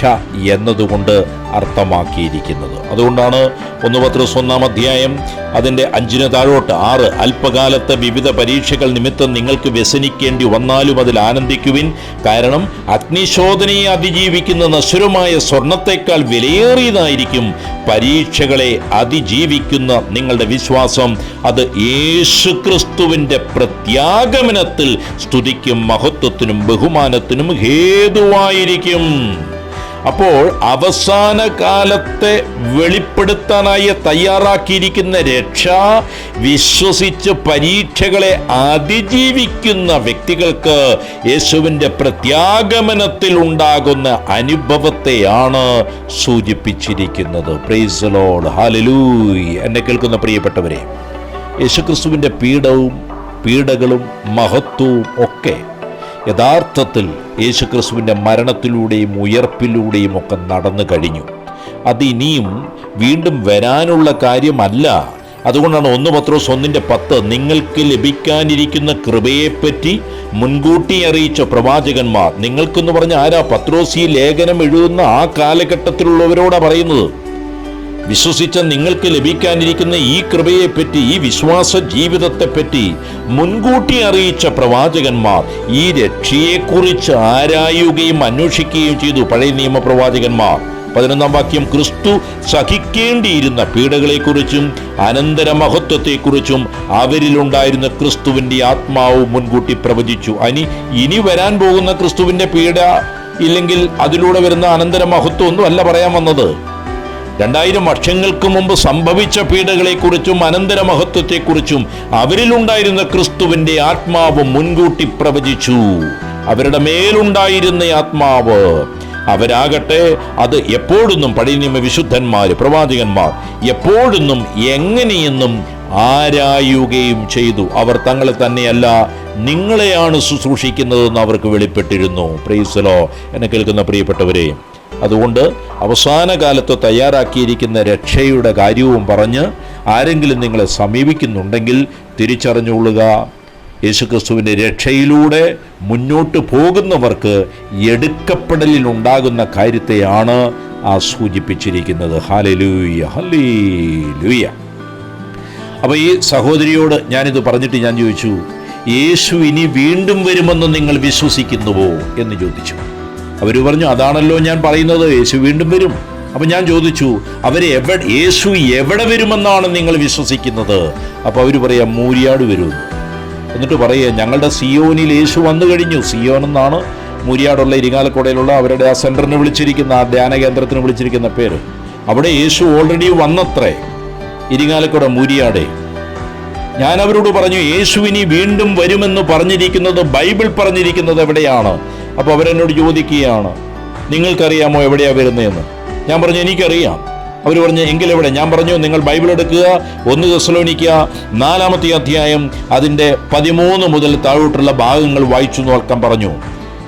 എന്നതുകൊണ്ട് അർത്ഥമാക്കിയിരിക്കുന്നത്. അതുകൊണ്ടാണ് 1 പത്രോസ് 1 അധ്യായം അതിൻ്റെ 5 താഴോട്ട് 6, അല്പകാലത്തെ വിവിധ പരീക്ഷകൾ നിമിത്തം നിങ്ങൾക്ക് വ്യസനിക്കേണ്ടി വന്നാലും അതിൽ ആനന്ദിക്കുവിൻ. കാരണം അഗ്നിശോധനയെ അതിജീവിക്കുന്ന നശ്വരമായ സ്വർണത്തെക്കാൾ വിലയേറിയതായിരിക്കും പരീക്ഷകളെ അതിജീവിക്കുന്ന നിങ്ങളുടെ വിശ്വാസം. അത് യേശുക്രിസ്തുവിൻ്റെ പ്രത്യാഗമനത്തിൽ സ്തുതിക്കും മഹത്വത്തിനും ബഹുമാനത്തിനും ഹേതുവായിരിക്കും. അപ്പോൾ അവസാന കാലത്തെ വെളിപ്പെടുത്താനായി തയ്യാറാക്കിയിരിക്കുന്ന രക്ഷ വിശ്വസിച്ച് പരീക്ഷകളെ അതിജീവിക്കുന്ന വ്യക്തികൾക്ക് യേശുവിൻ്റെ പ്രത്യാഗമനത്തിൽ ഉണ്ടാകുന്ന അനുഭവത്തെയാണ് സൂചിപ്പിച്ചിരിക്കുന്നത്. Praise the Lord, hallelujah. എന്നെ കേൾക്കുന്ന പ്രിയപ്പെട്ടവരെ, യേശുക്രിസ്തുവിൻ്റെ പീഡകളും മഹത്വവും ഒക്കെ യഥാർത്ഥത്തിൽ യേശുക്രിസ്തുവിൻ്റെ മരണത്തിലൂടെയും ഉയർപ്പിലൂടെയും ഒക്കെ നടന്നു കഴിഞ്ഞു. അതിനിയും വീണ്ടും വരാനുള്ള കാര്യമല്ല. അതുകൊണ്ടാണ് 1 പത്രോസ് 1:10 നിങ്ങൾക്ക് ലഭിക്കാനിരിക്കുന്ന കൃപയെപ്പറ്റി മുൻകൂട്ടി അറിയിച്ച പ്രവാചകന്മാർ. നിങ്ങൾക്കെന്ന് പറഞ്ഞ ആരാ? പത്രോസ് ഈ ലേഖനം എഴുതുന്ന ആ കാലഘട്ടത്തിലുള്ളവരോടാണ് പറയുന്നത്. വിശ്വസിച്ച നിങ്ങൾക്ക് ലഭിക്കാനിരിക്കുന്ന ഈ കൃപയെപ്പറ്റി, ഈ വിശ്വാസ ജീവിതത്തെപ്പറ്റി മുൻകൂട്ടി അറിയിച്ച പ്രവാചകന്മാർ ഈ രക്ഷയെക്കുറിച്ച് ആരായുകയും അന്വേഷിക്കുകയും ചെയ്തു. പഴയ നിയമ പ്രവാചകന്മാർ. 11 വാക്യം, ക്രിസ്തു സഹിക്കേണ്ടിയിരുന്ന പീഡകളെക്കുറിച്ചും അനന്തര മഹത്വത്തെക്കുറിച്ചും അവരിലുണ്ടായിരുന്ന ക്രിസ്തുവിൻ്റെ ആത്മാവ് മുൻകൂട്ടി പ്രവചിച്ചു. ഇനി വരാൻ പോകുന്ന ക്രിസ്തുവിൻ്റെ പീഡ ഇല്ലെങ്കിൽ അതിലൂടെ വരുന്ന അനന്തര മഹത്വം ഒന്നും അല്ല പറയാൻ വന്നത്. 2000 വർഷങ്ങൾക്ക് മുമ്പ് സംഭവിച്ച പീഡകളെക്കുറിച്ചും അനന്തര മഹത്വത്തെക്കുറിച്ചും അവരിലുണ്ടായിരുന്ന ക്രിസ്തുവിൻ്റെ ആത്മാവ് മുൻകൂട്ടി പ്രവചിച്ചു. അവരുടെ മേലുണ്ടായിരുന്ന ആത്മാവ്, അവരാകട്ടെ അത് എപ്പോഴൊന്നും പഴയ നിയമ വിശുദ്ധന്മാർ, പ്രവാചകന്മാർ എപ്പോഴൊന്നും എങ്ങനെയെന്നും ആരായുകയും ചെയ്തു. അവർ തങ്ങളെ തന്നെയല്ല നിങ്ങളെയാണ് ശുശ്രൂഷിക്കുന്നതെന്ന് അവർക്ക് വെളിപ്പെട്ടിരുന്നു. Price the Lord. എന്നെ കേൾക്കുന്ന പ്രിയപ്പെട്ടവരെ, അതുകൊണ്ട് അവസാന കാലത്ത് തയ്യാറാക്കിയിരിക്കുന്ന രക്ഷയുടെ കാര്യവും പറഞ്ഞ് ആരെങ്കിലും നിങ്ങളെ സമീപിക്കുന്നുണ്ടെങ്കിൽ തിരിച്ചറിഞ്ഞുകൊള്ളുക, യേശുക്രിസ്തുവിൻ്റെ രക്ഷയിലൂടെ മുന്നോട്ട് പോകുന്നവർക്ക് എടുക്കപ്പെടലിലുണ്ടാകുന്ന കാര്യത്തെയാണ് ആ സൂചിപ്പിച്ചിരിക്കുന്നത്. Hallelujah, hallelujah. അപ്പോൾ ഈ സഹോദരിയോട് ഞാനിത് പറഞ്ഞിട്ട് ഞാൻ ചോദിച്ചു, യേശു ഇനി വീണ്ടും വരുമെന്ന് നിങ്ങൾ വിശ്വസിക്കുന്നുവോ എന്ന് ചോദിച്ചു. അവർ പറഞ്ഞു, അതാണല്ലോ ഞാൻ പറയുന്നത്, യേശു വീണ്ടും വരും. അപ്പം ഞാൻ ചോദിച്ചു, യേശു എവിടെ വരുമെന്നാണ് നിങ്ങൾ വിശ്വസിക്കുന്നത്? അപ്പോൾ അവർ പറയാം, മൂരിയാട് വരുമെന്ന്. എന്നിട്ട് പറയുക, ഞങ്ങളുടെ സിയോനിൽ യേശു വന്നു കഴിഞ്ഞു. സിയോൻ എന്നാണ് മൂരിയാടുള്ള ഇരിങ്ങാലക്കുടയിലുള്ള അവരുടെ ആ സെൻറ്ററിന് വിളിച്ചിരിക്കുന്ന, ആ ധ്യാന കേന്ദ്രത്തിന് വിളിച്ചിരിക്കുന്ന പേര്. അവിടെ യേശു ഓൾറെഡി വന്നത്രേ, ഇരിങ്ങാലക്കുട മൂരിയാടെ. ഞാൻ അവരോട് പറഞ്ഞു, യേശുവിനി വീണ്ടും വരുമെന്ന് പറഞ്ഞിരിക്കുന്നത്, ബൈബിൾ പറഞ്ഞിരിക്കുന്നത് എവിടെയാണ്? അപ്പോൾ അവരെന്നോട് ചോദിക്കുകയാണ്, നിങ്ങൾക്കറിയാമോ എവിടെയാണ് വരുന്നതെന്ന്? ഞാൻ പറഞ്ഞു, എനിക്കറിയാം. അവർ പറഞ്ഞു, എങ്കിലെവിടെ? ഞാൻ പറഞ്ഞു, നിങ്ങൾ ബൈബിൾ എടുക്കുക, 1 തെസ്സലോനിക്ക 4 അധ്യായം അതിൻ്റെ 13 മുതൽ താഴോട്ടുള്ള ഭാഗങ്ങൾ വായിച്ചു നോക്കാൻ പറഞ്ഞു.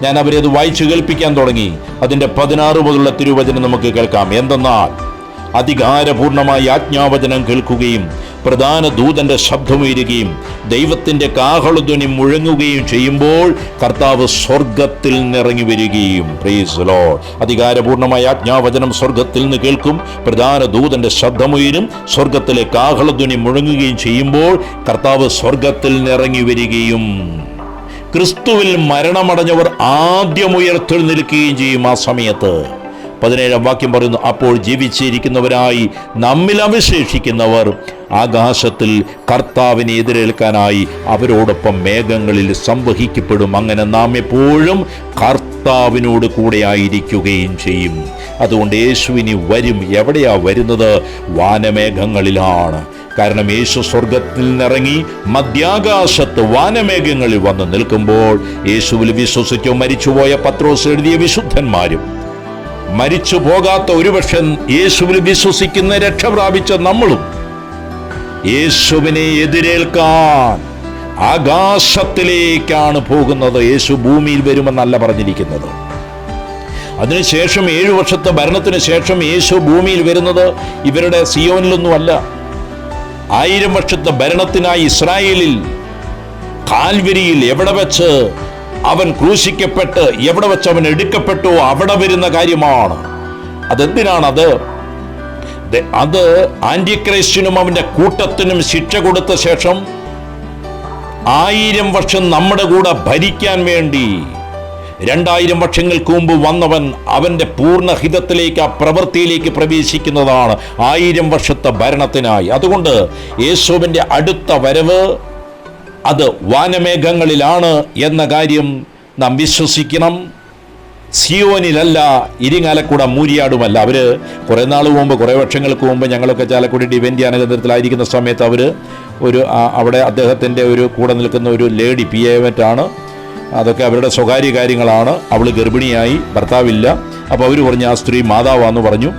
ഞാൻ അവരെ അത് വായിച്ചു കേൾപ്പിക്കാൻ തുടങ്ങി. അതിൻ്റെ 16 മുതലുള്ള തിരുവചനം നമുക്ക് കേൾക്കാം. എന്തെന്നാൽ അധികാരപൂർണമായി ആജ്ഞാവചനം കേൾക്കുകയും പ്രധാന ദൂതന്റെ ശബ്ദമുയരുകയും ദൈവത്തിൻ്റെ കാഹളധ്വനി മുഴങ്ങുകയും ചെയ്യുമ്പോൾ കർത്താവ് സ്വർഗത്തിൽ നിന്നിറങ്ങി വരികയും. Praise the Lord. അധികാരപൂർണമായ ആജ്ഞാവചനം സ്വർഗത്തിൽ നിന്ന് കേൾക്കും, പ്രധാന ദൂതന്റെ ശബ്ദമുയരും, സ്വർഗത്തിലെ കാഹളധ്വനി മുഴങ്ങുകയും ചെയ്യുമ്പോൾ കർത്താവ് സ്വർഗത്തിൽ നിന്നിറങ്ങി വരികയും ക്രിസ്തുവിൽ മരണമടഞ്ഞവർ ആദ്യം ഉയർത്തെഴുന്നേൽക്കുകയും ചെയ്യും. ആ സമയത്ത് 17 വാക്യം പറയുന്നു, അപ്പോൾ ജീവിച്ചിരിക്കുന്നവരായി നമ്മിൽ അവശേഷിക്കുന്നവർ ആകാശത്തിൽ കർത്താവിനെ എതിരേൽക്കാനായി അവരോടൊപ്പം മേഘങ്ങളിൽ സംവഹിക്കപ്പെടും. അങ്ങനെ നാം എപ്പോഴും കർത്താവിനോട് കൂടെ ആയിരിക്കുകയും ചെയ്യും. അതുകൊണ്ട് യേശുവിനി വരും. എവിടെയാ വരുന്നത്? വാനമേഘങ്ങളിലാണ്. കാരണം യേശു സ്വർഗത്തിൽ നിന്നിറങ്ങി മധ്യാകാശത്ത് വാനമേഘങ്ങളിൽ വന്ന് നിൽക്കുമ്പോൾ യേശുവിൽ വിശ്വസിച്ചോ മരിച്ചുപോയ പത്രോസ് എഴുതിയ വിശുദ്ധന്മാരും മരിച്ചു പോകാത്ത ഒരുപക്ഷെ യേശുവിൽ വിശ്വസിക്കുന്ന രക്ഷ പ്രാപിച്ച നമ്മളും യേശുവിനെ എതിരേൽക്കാൻ ആകാശത്തിലേക്കാണ് പോകുന്നത്. യേശു ഭൂമിയിൽ വരുമെന്നല്ല പറഞ്ഞിരിക്കുന്നത്. അതിനുശേഷം 7 വർഷത്തെ ഭരണത്തിന് ശേഷം യേശു ഭൂമിയിൽ വരുന്നത് ഇവരുടെ സിയോനിലൊന്നുമല്ല. 1000 വർഷത്തെ ഭരണത്തിനായി ഇസ്രായേലിൽ കാൽവരിയിൽ എവിടെ വെച്ച് അവൻ ക്രൂശിക്കപ്പെട്ട് എവിടെ വെച്ച് അവൻ എടുക്കപ്പെട്ടോ അവിടെ വരുന്ന കാര്യമാണ്. അതെന്തിനാണത്? അത് ആന്റിക്രൈസ്റ്റിനും അവന്റെ കൂട്ടത്തിനും ശിക്ഷ കൊടുത്ത ശേഷം 1000 വർഷം നമ്മുടെ കൂടെ ഭരിക്കാൻ വേണ്ടി 2000 വർഷങ്ങൾക്ക് മുമ്പ് വന്നവൻ അവന്റെ പൂർണ്ണഹിതത്തിലേക്ക്, ആ പ്രവൃത്തിയിലേക്ക് പ്രവേശിക്കുന്നതാണ് 1000 വർഷത്തെ ഭരണത്തിനായി. അതുകൊണ്ട് യേശുവിന്റെ അടുത്ത വരവ് അത് വാനമേഘങ്ങളിലാണ് എന്ന കാര്യം നാം വിശ്വസിക്കണം. സിയോനിലല്ല, ഇരിങ്ങാലക്കുട മൂരിയാടുമല്ല. അവർ കുറേ നാൾ മുമ്പ്, കുറേ വർഷങ്ങൾക്ക് മുമ്പ് ഞങ്ങളൊക്കെ ചാലക്കുടി ഡിവൈൻ ധ്യാന കേന്ദ്രത്തിലായിരിക്കുന്ന സമയത്ത് അവർ അവിടെ അദ്ദേഹത്തിൻ്റെ കൂടെ നിൽക്കുന്ന ഒരു ലേഡി PA ആണ്. അതൊക്കെ അവരുടെ സ്വകാര്യ കാര്യങ്ങളാണ്. അവൾ ഗർഭിണിയായി, ഭർത്താവില്ല. അപ്പോൾ അവർ പറഞ്ഞു ആ സ്ത്രീ മാതാവാന്ന് പറഞ്ഞു.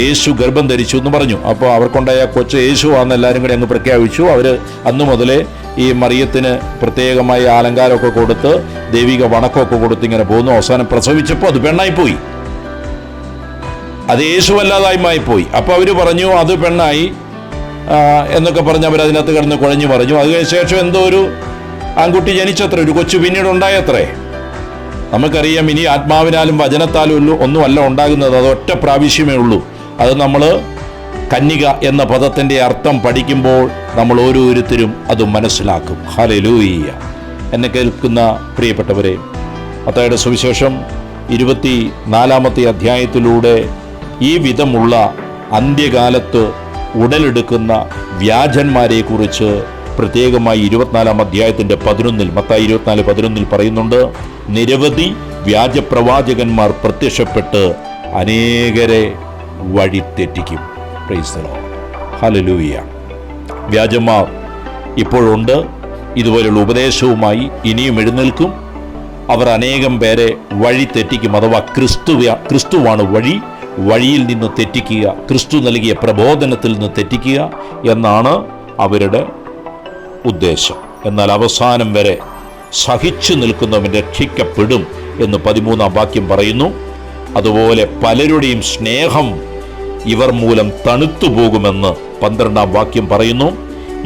യേശു ഗർഭം ധരിച്ചു എന്ന് പറഞ്ഞു. അപ്പോൾ അവർക്കുണ്ടായ കൊച്ച് യേശുവാന്ന് എല്ലാവരും കൂടി അങ്ങ് പ്രഖ്യാപിച്ചു. അവർ അന്ന് മുതലേ ഈ മറിയത്തിന് പ്രത്യേകമായ അലങ്കാരമൊക്കെ കൊടുത്ത് ദൈവിക വണക്കമൊക്കെ കൊടുത്ത് ഇങ്ങനെ പോകുന്നു. അവസാനം പ്രസവിച്ചപ്പോൾ അത് പെണ്ണായിപ്പോയി, അത് യേശുവല്ലാതായി പോയി. അപ്പോൾ അവർ പറഞ്ഞു അത് പെണ്ണായി എന്നൊക്കെ പറഞ്ഞ് അവരതിനകത്ത് കിടന്ന് കുഴഞ്ഞു പറഞ്ഞു. അതിന് ശേഷം എന്തോ ഒരു ആൺകുട്ടി ജനിച്ചത്രേ, ഒരു കൊച്ചു പിന്നീട് ഉണ്ടായത്രേ. നമുക്കറിയാം, ഇനി ആത്മാവിനാലും വചനത്താലും ഒന്നുമല്ല ഉണ്ടാകുന്നത്, അത് ഒറ്റ പ്രാവശ്യമേ ഉള്ളൂ. അത് നമ്മൾ കന്യക എന്ന പദത്തിൻ്റെ അർത്ഥം പഠിക്കുമ്പോൾ നമ്മൾ ഓരോരുത്തരും അത് മനസ്സിലാക്കും. ഹല്ലേലൂയ. എന്നെ കേൾക്കുന്ന പ്രിയപ്പെട്ടവരെ, മത്തായിയുടെ സുവിശേഷം 24 അധ്യായത്തിലൂടെ ഈ വിധമുള്ള അന്ത്യകാലത്ത് ഉടലെടുക്കുന്ന വ്യാജന്മാരെക്കുറിച്ച് പ്രത്യേകമായി 24 അധ്യായത്തിൻ്റെ 11 മത്തായി 24:11 പറയുന്നുണ്ട്. നിരവധി വ്യാജപ്രവാചകന്മാർ പ്രത്യക്ഷപ്പെട്ട് അനേകരെ വഴിതെറ്റിക്കും. Praise the Lord. ഹല്ലേലൂയ. വ്യാജന്മാർ ഇപ്പോഴുണ്ട്. ഇതുപോലുള്ള ഉപദേശവുമായി ഇനിയും എഴുന്നേൽക്കും. അവർ അനേകം പേരെ വഴി തെറ്റിക്കും. അഥവാ ക്രിസ്തുവാണ് വഴി, വഴിയിൽ നിന്ന് തെറ്റിക്കുക, ക്രിസ്തു നൽകിയ പ്രബോധനത്തിൽ നിന്ന് തെറ്റിക്കുക എന്നാണ് അവരുടെ ഉദ്ദേശം. എന്നാൽ അവസാനം വരെ സഹിച്ചു നിൽക്കുന്നവൻ രക്ഷിക്കപ്പെടും എന്ന് 13-ാം വാക്യം പറയുന്നു. അതുപോലെ പലരുടെയും സ്നേഹം ഇവർ മൂലം തണുത്തു പോകുമെന്ന് 12-ാം വാക്യം പറയുന്നു.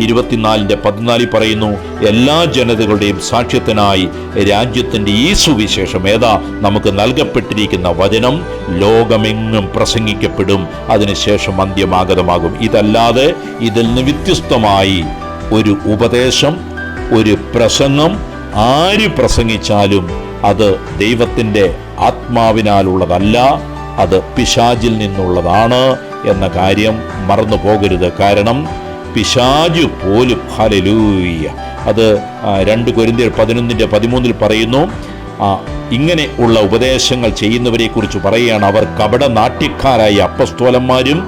24:14 പറയുന്നു, എല്ലാ ജനതകളുടെയും സാക്ഷ്യത്തിനായി രാജ്യത്തിൻ്റെ ഈ സുവിശേഷം നമുക്ക് നൽകപ്പെട്ടിരിക്കുന്ന വചനം ലോകമെങ്ങും പ്രസംഗിക്കപ്പെടും, അതിനുശേഷം അന്ത്യമാഗതമാകും. ഇതല്ലാതെ ഇതിൽ നിന്ന് വ്യത്യസ്തമായി ഒരു ഉപദേശം, ഒരു പ്രസംഗം ആര് പ്രസംഗിച്ചാലും അത് ദൈവത്തിൻ്റെ ആത്മാവിനാലുള്ളതല്ല, അത് പിശാചിൽ നിന്നുള്ളതാണ് എന്ന കാര്യം മറന്നു പോകരുത്. കാരണം പിശാചു പോലും, ഹല്ലേലൂയ, അത് 2 കൊരിന്ത്യർ 11:13 പറയുന്നു. ഇങ്ങനെ ഉള്ള ഉപദേശങ്ങൾ ചെയ്യുന്നവരെക്കുറിച്ച് പറയുകയാണ്. അവർ കപടനാട്യക്കാരായ അപ്പസ്തോലന്മാരും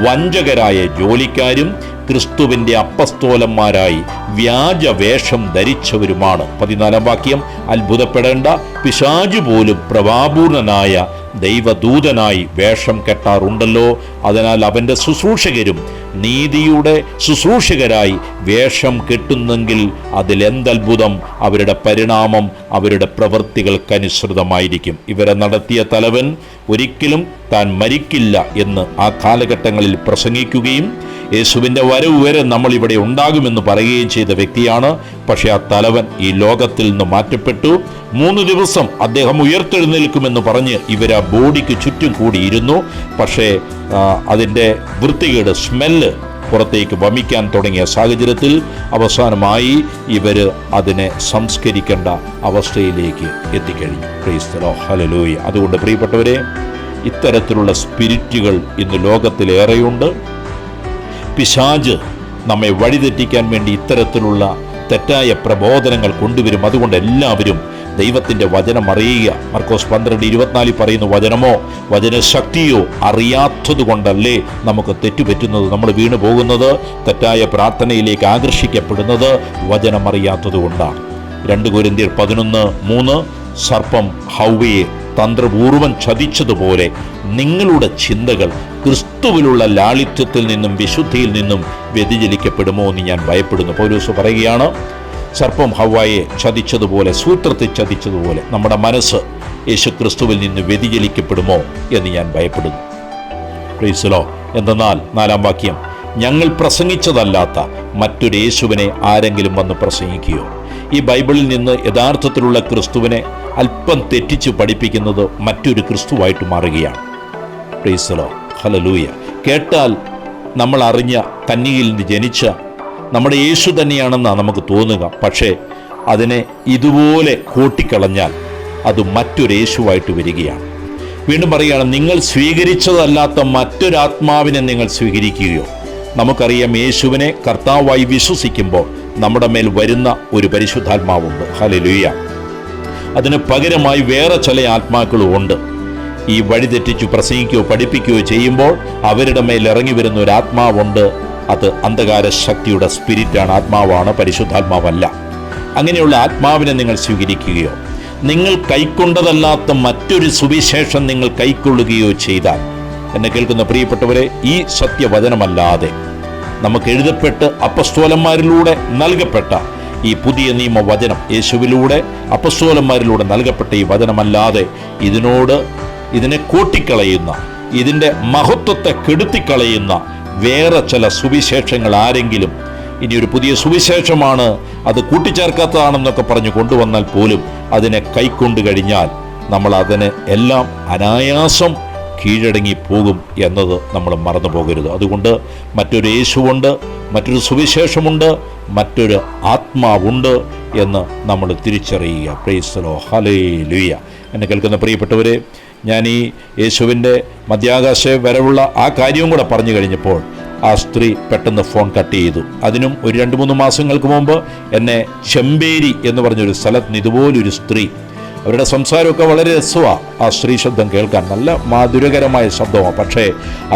വഞ്ചകരായ ജോലിക്കാരും ക്രിസ്തുവിൻ്റെ അപ്പസ്തോലന്മാരായി വ്യാജവേഷം ധരിച്ചവരുമാണ്. 14-ാം വാക്യം, അത്ഭുതപ്പെടേണ്ട, പിശാചു പോലും പ്രഭാപൂർണനായ ദൈവദൂതനായി വേഷം കെട്ടാറുണ്ടല്ലോ. അതിനാൽ അവൻ്റെ ശുശ്രൂഷകരും നീതിയുടെ ശുശ്രൂഷകരായി വേഷം കെട്ടുന്നെങ്കിൽ അതിലെന്തത്ഭുതം! അവരുടെ പരിണാമം അവരുടെ പ്രവൃത്തികൾക്കനുസൃതമായിരിക്കും. ഇവരെ നടത്തിയ തലവൻ ഒരിക്കലും താൻ മരിക്കില്ല എന്ന് ആ കാലഘട്ടങ്ങളിൽ പ്രസംഗിക്കുകയും യേശുവിൻ്റെ വരവ് വരെ നമ്മൾ ഇവിടെ ഉണ്ടാകുമെന്ന് പറയുകയും ചെയ്ത വ്യക്തിയാണ്. പക്ഷേ ആ തലവൻ ഈ ലോകത്തിൽ നിന്ന് മാറ്റപ്പെട്ടു. 3 ദിവസം അദ്ദേഹം ഉയർത്തെഴുന്നേൽക്കുമെന്ന് പറഞ്ഞ് ഇവർ ആ ബോഡിക്ക് ചുറ്റും കൂടിയിരുന്നു. പക്ഷേ അതിൻ്റെ വൃത്തികേട്, സ്മെല്ല് പുറത്തേക്ക് വമിക്കാൻ തുടങ്ങിയ സാഹചര്യത്തിൽ അവസാനമായി ഇവർ അതിനെ സംസ്കരിക്കേണ്ട അവസ്ഥയിലേക്ക് എത്തിക്കഴിഞ്ഞു. Price the Lord. ഹല്ലേലൂയ. അതുകൊണ്ട് പ്രിയപ്പെട്ടവരെ, ഇത്തരത്തിലുള്ള സ്പിരിറ്റുകൾ ഇന്ന് ലോകത്തിലേറെയുണ്ട്. പിശാച് നമ്മെ വഴിതെറ്റിക്കാൻ വേണ്ടി ഇത്തരത്തിലുള്ള തെറ്റായ പ്രബോധനങ്ങൾ കൊണ്ടുവരും. അതുകൊണ്ട് എല്ലാവരും ദൈവത്തിൻ്റെ വചനം അറിയുക. മർക്കോസ് 12:24 പറയുന്നു, വചനമോ വചനശക്തിയോ അറിയാത്തത് കൊണ്ടല്ലേ നമുക്ക് തെറ്റുപറ്റുന്നത്, നമ്മൾ വീണു പോകുന്നത്, തെറ്റായ പ്രാർത്ഥനയിലേക്ക് ആകർഷിക്കപ്പെടുന്നത് വചനം അറിയാത്തത് കൊണ്ടാണ്. 2 കൊരിന്ത്യർ 11:3, സർപ്പം ഹൗവയെ തന്ത്രപൂർവം ചതിച്ചതുപോലെ നിങ്ങളുടെ ചിന്തകൾ ക്രിസ്തുവിലുള്ള ലാളിത്യത്തിൽ നിന്നും വിശുദ്ധിയിൽ നിന്നും വ്യതിചലിക്കപ്പെടുമോ എന്ന് ഞാൻ ഭയപ്പെടുന്നു. പൗലോസ് പറയുകയാണ്, സർപ്പം ഹവ്വായെ ചതിച്ചതുപോലെ, സൂത്രത്തെ ചതിച്ചതുപോലെ നമ്മുടെ മനസ്സ് യേശു ക്രിസ്തുവിൽ നിന്ന് വ്യതിചലിക്കപ്പെടുമോ എന്ന് ഞാൻ ഭയപ്പെടുന്നു. Price the Lord. എന്തെന്നാൽ 4-ാം വാക്യം, ഞങ്ങൾ പ്രസംഗിച്ചതല്ലാത്ത മറ്റൊരു യേശുവിനെ ആരെങ്കിലും വന്ന് പ്രസംഗിക്കുകയോ? ഈ ബൈബിളിൽ നിന്ന് യഥാർത്ഥത്തിലുള്ള ക്രിസ്തുവിനെ അല്പം തെറ്റിച്ച് പഠിപ്പിക്കുന്നത് മറ്റൊരു ക്രിസ്തുവായിട്ട് മാറുകയാണ്. Price the Lord. ഹല്ലേലൂയ. കേട്ടാൽ നമ്മൾ അറിഞ്ഞ കന്യകയിൽ നിന്ന് ജനിച്ച നമ്മുടെ യേശു തന്നെയാണെന്നാണ് നമുക്ക് തോന്നുക. പക്ഷേ അതിനെ ഇതുപോലെ കൂട്ടിക്കളഞ്ഞാൽ അത് മറ്റൊരു യേശുവായിട്ട് വരികയാണ്. വീണ്ടും പറയുകയാണ്, നിങ്ങൾ സ്വീകരിച്ചതല്ലാത്ത മറ്റൊരാത്മാവിനെ നിങ്ങൾ സ്വീകരിക്കുകയോ. നമുക്കറിയാം, യേശുവിനെ കർത്താവായി വിശ്വസിക്കുമ്പോൾ നമ്മുടെ മേൽ വരുന്ന ഒരു പരിശുദ്ധാത്മാവുണ്ട്. ഹല്ലേലൂയ. അതിന് പകരമായി വേറെ ചില ആത്മാക്കളും ഉണ്ട്. ഈ വഴിതെറ്റിച്ചു പ്രസംഗിക്കുകയോ പഠിപ്പിക്കുകയോ ചെയ്യുമ്പോൾ അവരുടെ മേൽ ഇറങ്ങി വരുന്ന ഒരു ആത്മാവുണ്ട്. അത് അന്ധകാര ശക്തിയുടെ സ്പിരിറ്റാണ്, ആത്മാവാണ്, പരിശുദ്ധാത്മാവല്ല. അങ്ങനെയുള്ള ആത്മാവിനെ നിങ്ങൾ സ്വീകരിക്കുകയോ നിങ്ങൾ കൈക്കൊണ്ടതല്ലാത്ത മറ്റൊരു സുവിശേഷം നിങ്ങൾ കൈക്കൊള്ളുകയോ ചെയ്താൽ, എന്നെ കേൾക്കുന്ന പ്രിയപ്പെട്ടവരെ, ഈ സത്യവചനമല്ലാതെ നമുക്ക് എഴുതപ്പെട്ട് അപ്പസ്തോലന്മാരിലൂടെ നൽകപ്പെട്ട ഈ പുതിയ നിയമവചനം, യേശുവിലൂടെ അപ്പസ്തോലന്മാരിലൂടെ നൽകപ്പെട്ട ഈ വചനമല്ലാതെ ഇതിനെ കൂട്ടിക്കളയുന്ന, ഇതിൻ്റെ മഹത്വത്തെ കെടുത്തിക്കളയുന്ന വേറെ ചില സുവിശേഷങ്ങൾ ആരെങ്കിലും ഇനി ഒരു പുതിയ സുവിശേഷമാണ്, അത് കൂട്ടിച്ചേർക്കാത്തതാണെന്നൊക്കെ പറഞ്ഞ് കൊണ്ടുവന്നാൽ പോലും അതിനെ കൈക്കൊണ്ട് കഴിഞ്ഞാൽ നമ്മൾ അതിനെ എല്ലാം അനായാസം കീഴടങ്ങി പോകും എന്നത് നമ്മൾ മറന്നു പോകരുത്. അതുകൊണ്ട് മറ്റൊരു യേശുവുണ്ട്, മറ്റൊരു സുവിശേഷമുണ്ട്, മറ്റൊരു ആത്മാവുണ്ട് എന്ന് നമ്മൾ തിരിച്ചറിയുക. Price the Lord. ഹല്ലേലൂയ. എന്നെ കേൾക്കുന്ന പ്രിയപ്പെട്ടവരെ, ഞാൻ ഈ യേശുവിൻ്റെ മധ്യാകാശ വരവുള്ള ആ കാര്യവും കൂടെ പറഞ്ഞു കഴിഞ്ഞപ്പോൾ ആ സ്ത്രീ പെട്ടെന്ന് ഫോൺ കട്ട് ചെയ്തു. അതിനും ഒരു 2-3 മാസങ്ങൾക്ക് മുമ്പ് എന്നെ ചെമ്പേരി എന്ന് പറഞ്ഞൊരു സ്ഥലത്ത് നിന്ന് ഇതുപോലൊരു സ്ത്രീ, അവരുടെ സംസാരമൊക്കെ വളരെ രസമാണ്. ആ സ്ത്രീ ശബ്ദം കേൾക്കാൻ നല്ല മാധുരകരമായ ശബ്ദമാണ്. പക്ഷേ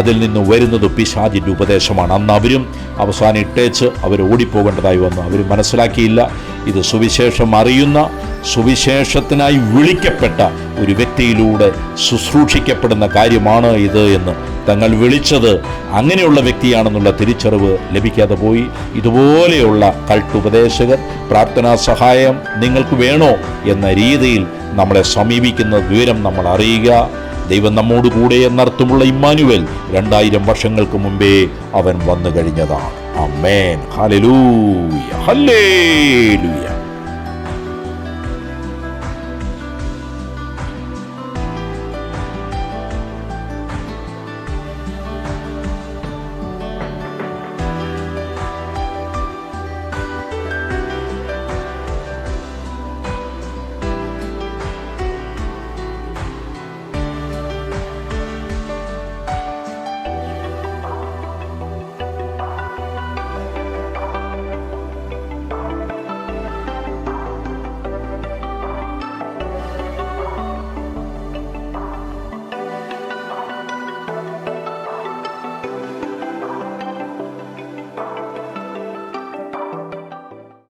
അതിൽ നിന്ന് വരുന്നത് പിശാചിൻ്റെ ഉപദേശമാണ്. അന്ന് അവരും അവസാനം ഇട്ടേച്ച് അവർ ഓടിപ്പോകേണ്ടതായി വന്നു. അവർ മനസ്സിലാക്കിയില്ല, ഇത് സുവിശേഷം അറിയുന്ന, സുവിശേഷത്തിനായി വിളിക്കപ്പെട്ട ഒരു വ്യക്തിയിലൂടെ ശുശ്രൂഷിക്കപ്പെടുന്ന കാര്യമാണ് ഇത് എന്ന്. തങ്ങൾ വിളിച്ചത് അങ്ങനെയുള്ള വ്യക്തിയാണെന്നുള്ള തിരിച്ചറിവ് ലഭിക്കാതെ പോയി. ഇതുപോലെയുള്ള കൾട്ട് ഉപദേശകർ, പ്രാർത്ഥനാ സഹായം നിങ്ങൾക്ക് വേണോ എന്ന രീതിയിൽ നമ്മളെ സമീപിക്കുന്ന വിവരം നമ്മൾ അറിയുക. ദൈവം നമ്മോട് കൂടെ എന്നർത്ഥമുള്ള ഇമ്മാനുവേൽ 2000 വർഷങ്ങൾക്ക് മുമ്പേ അവൻ വന്നു കഴിഞ്ഞതാണ്. ആമേൻ. ഹല്ലേലൂയ. ഹല്ലേലൂയ.